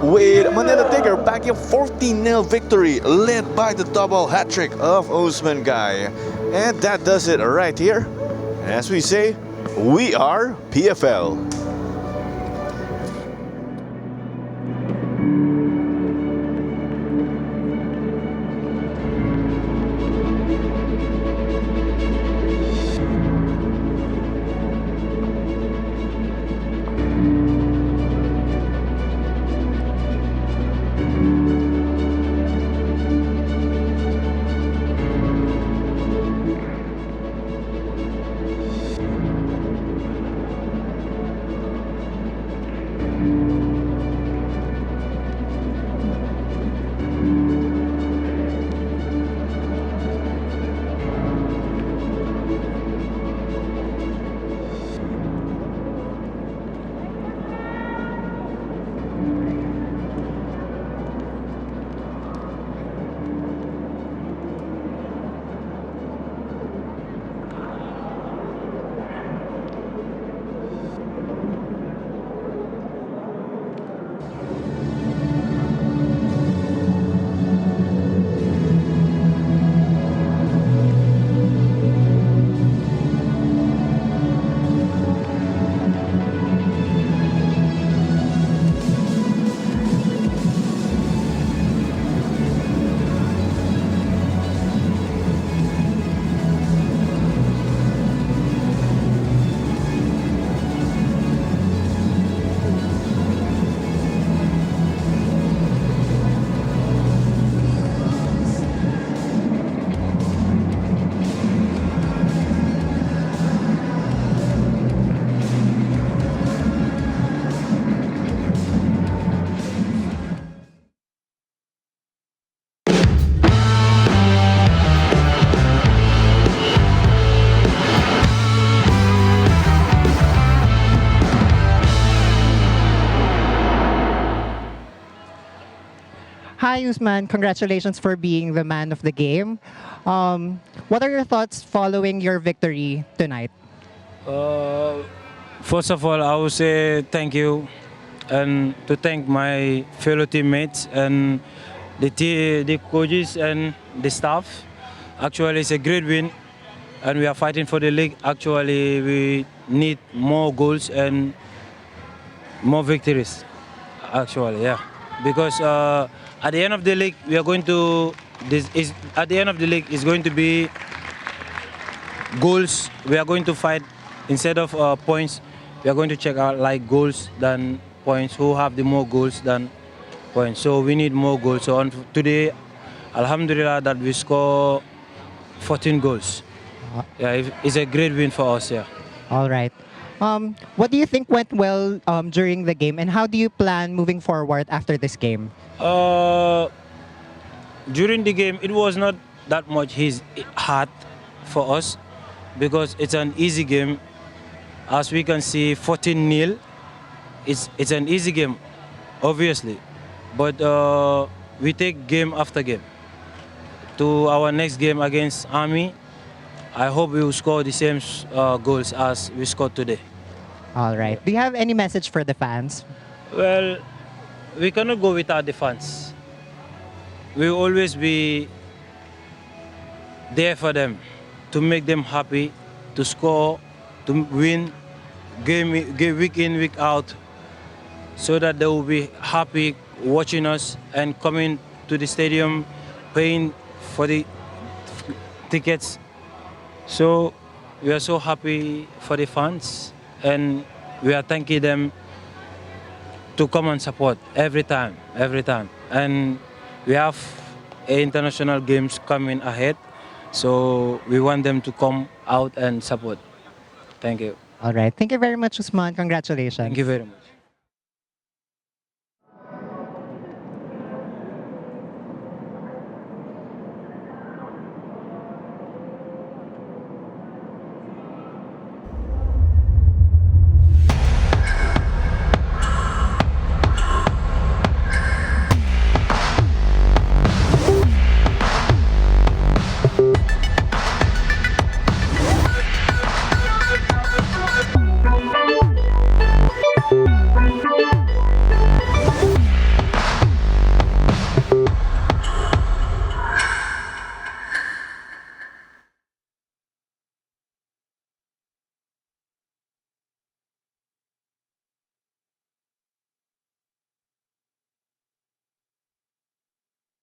with Manila Digger backing a 14-0 victory led by the double hat-trick of Usman Guy. And that does it right here. As we say, we are PFL. Hi, Usman. Congratulations for being the man of the game. What are your thoughts following your victory tonight? Uh, First of all, I will say thank you and to thank my fellow teammates and the coaches and the staff. Actually, it's a great win, and we are fighting for the league. Actually, we need more goals and more victories. Actually, yeah, because at the end of the league, we are going to this is at the end of the league is going to be goals. We are going to fight instead of points. We are going to check out like goals than points. Who have the more goals than points? So we need more goals. So on today, Alhamdulillah, that we score 14 goals. Yeah, it's a great win for us. Yeah. All right. What do you think went well during the game, and how do you plan moving forward after this game? During the game, it was not that much hard for us because it's an easy game. As we can see, 14-0. It's an easy game, obviously, but we take game after game. To our next game against Army, I hope we will score the same goals as we scored today. All right. Do you have any message for the fans? Well, we cannot go without the fans. We will always be there for them, to make them happy, to score, to win, game week in, week out, so that they will be happy watching us and coming to the stadium, paying for the tickets. So we are so happy for the fans, and we are thanking them to come and support every time. And we have international games coming ahead, so we want them to come out and support. Thank you. All right. Thank you very much, Usman. Congratulations. Thank you very much.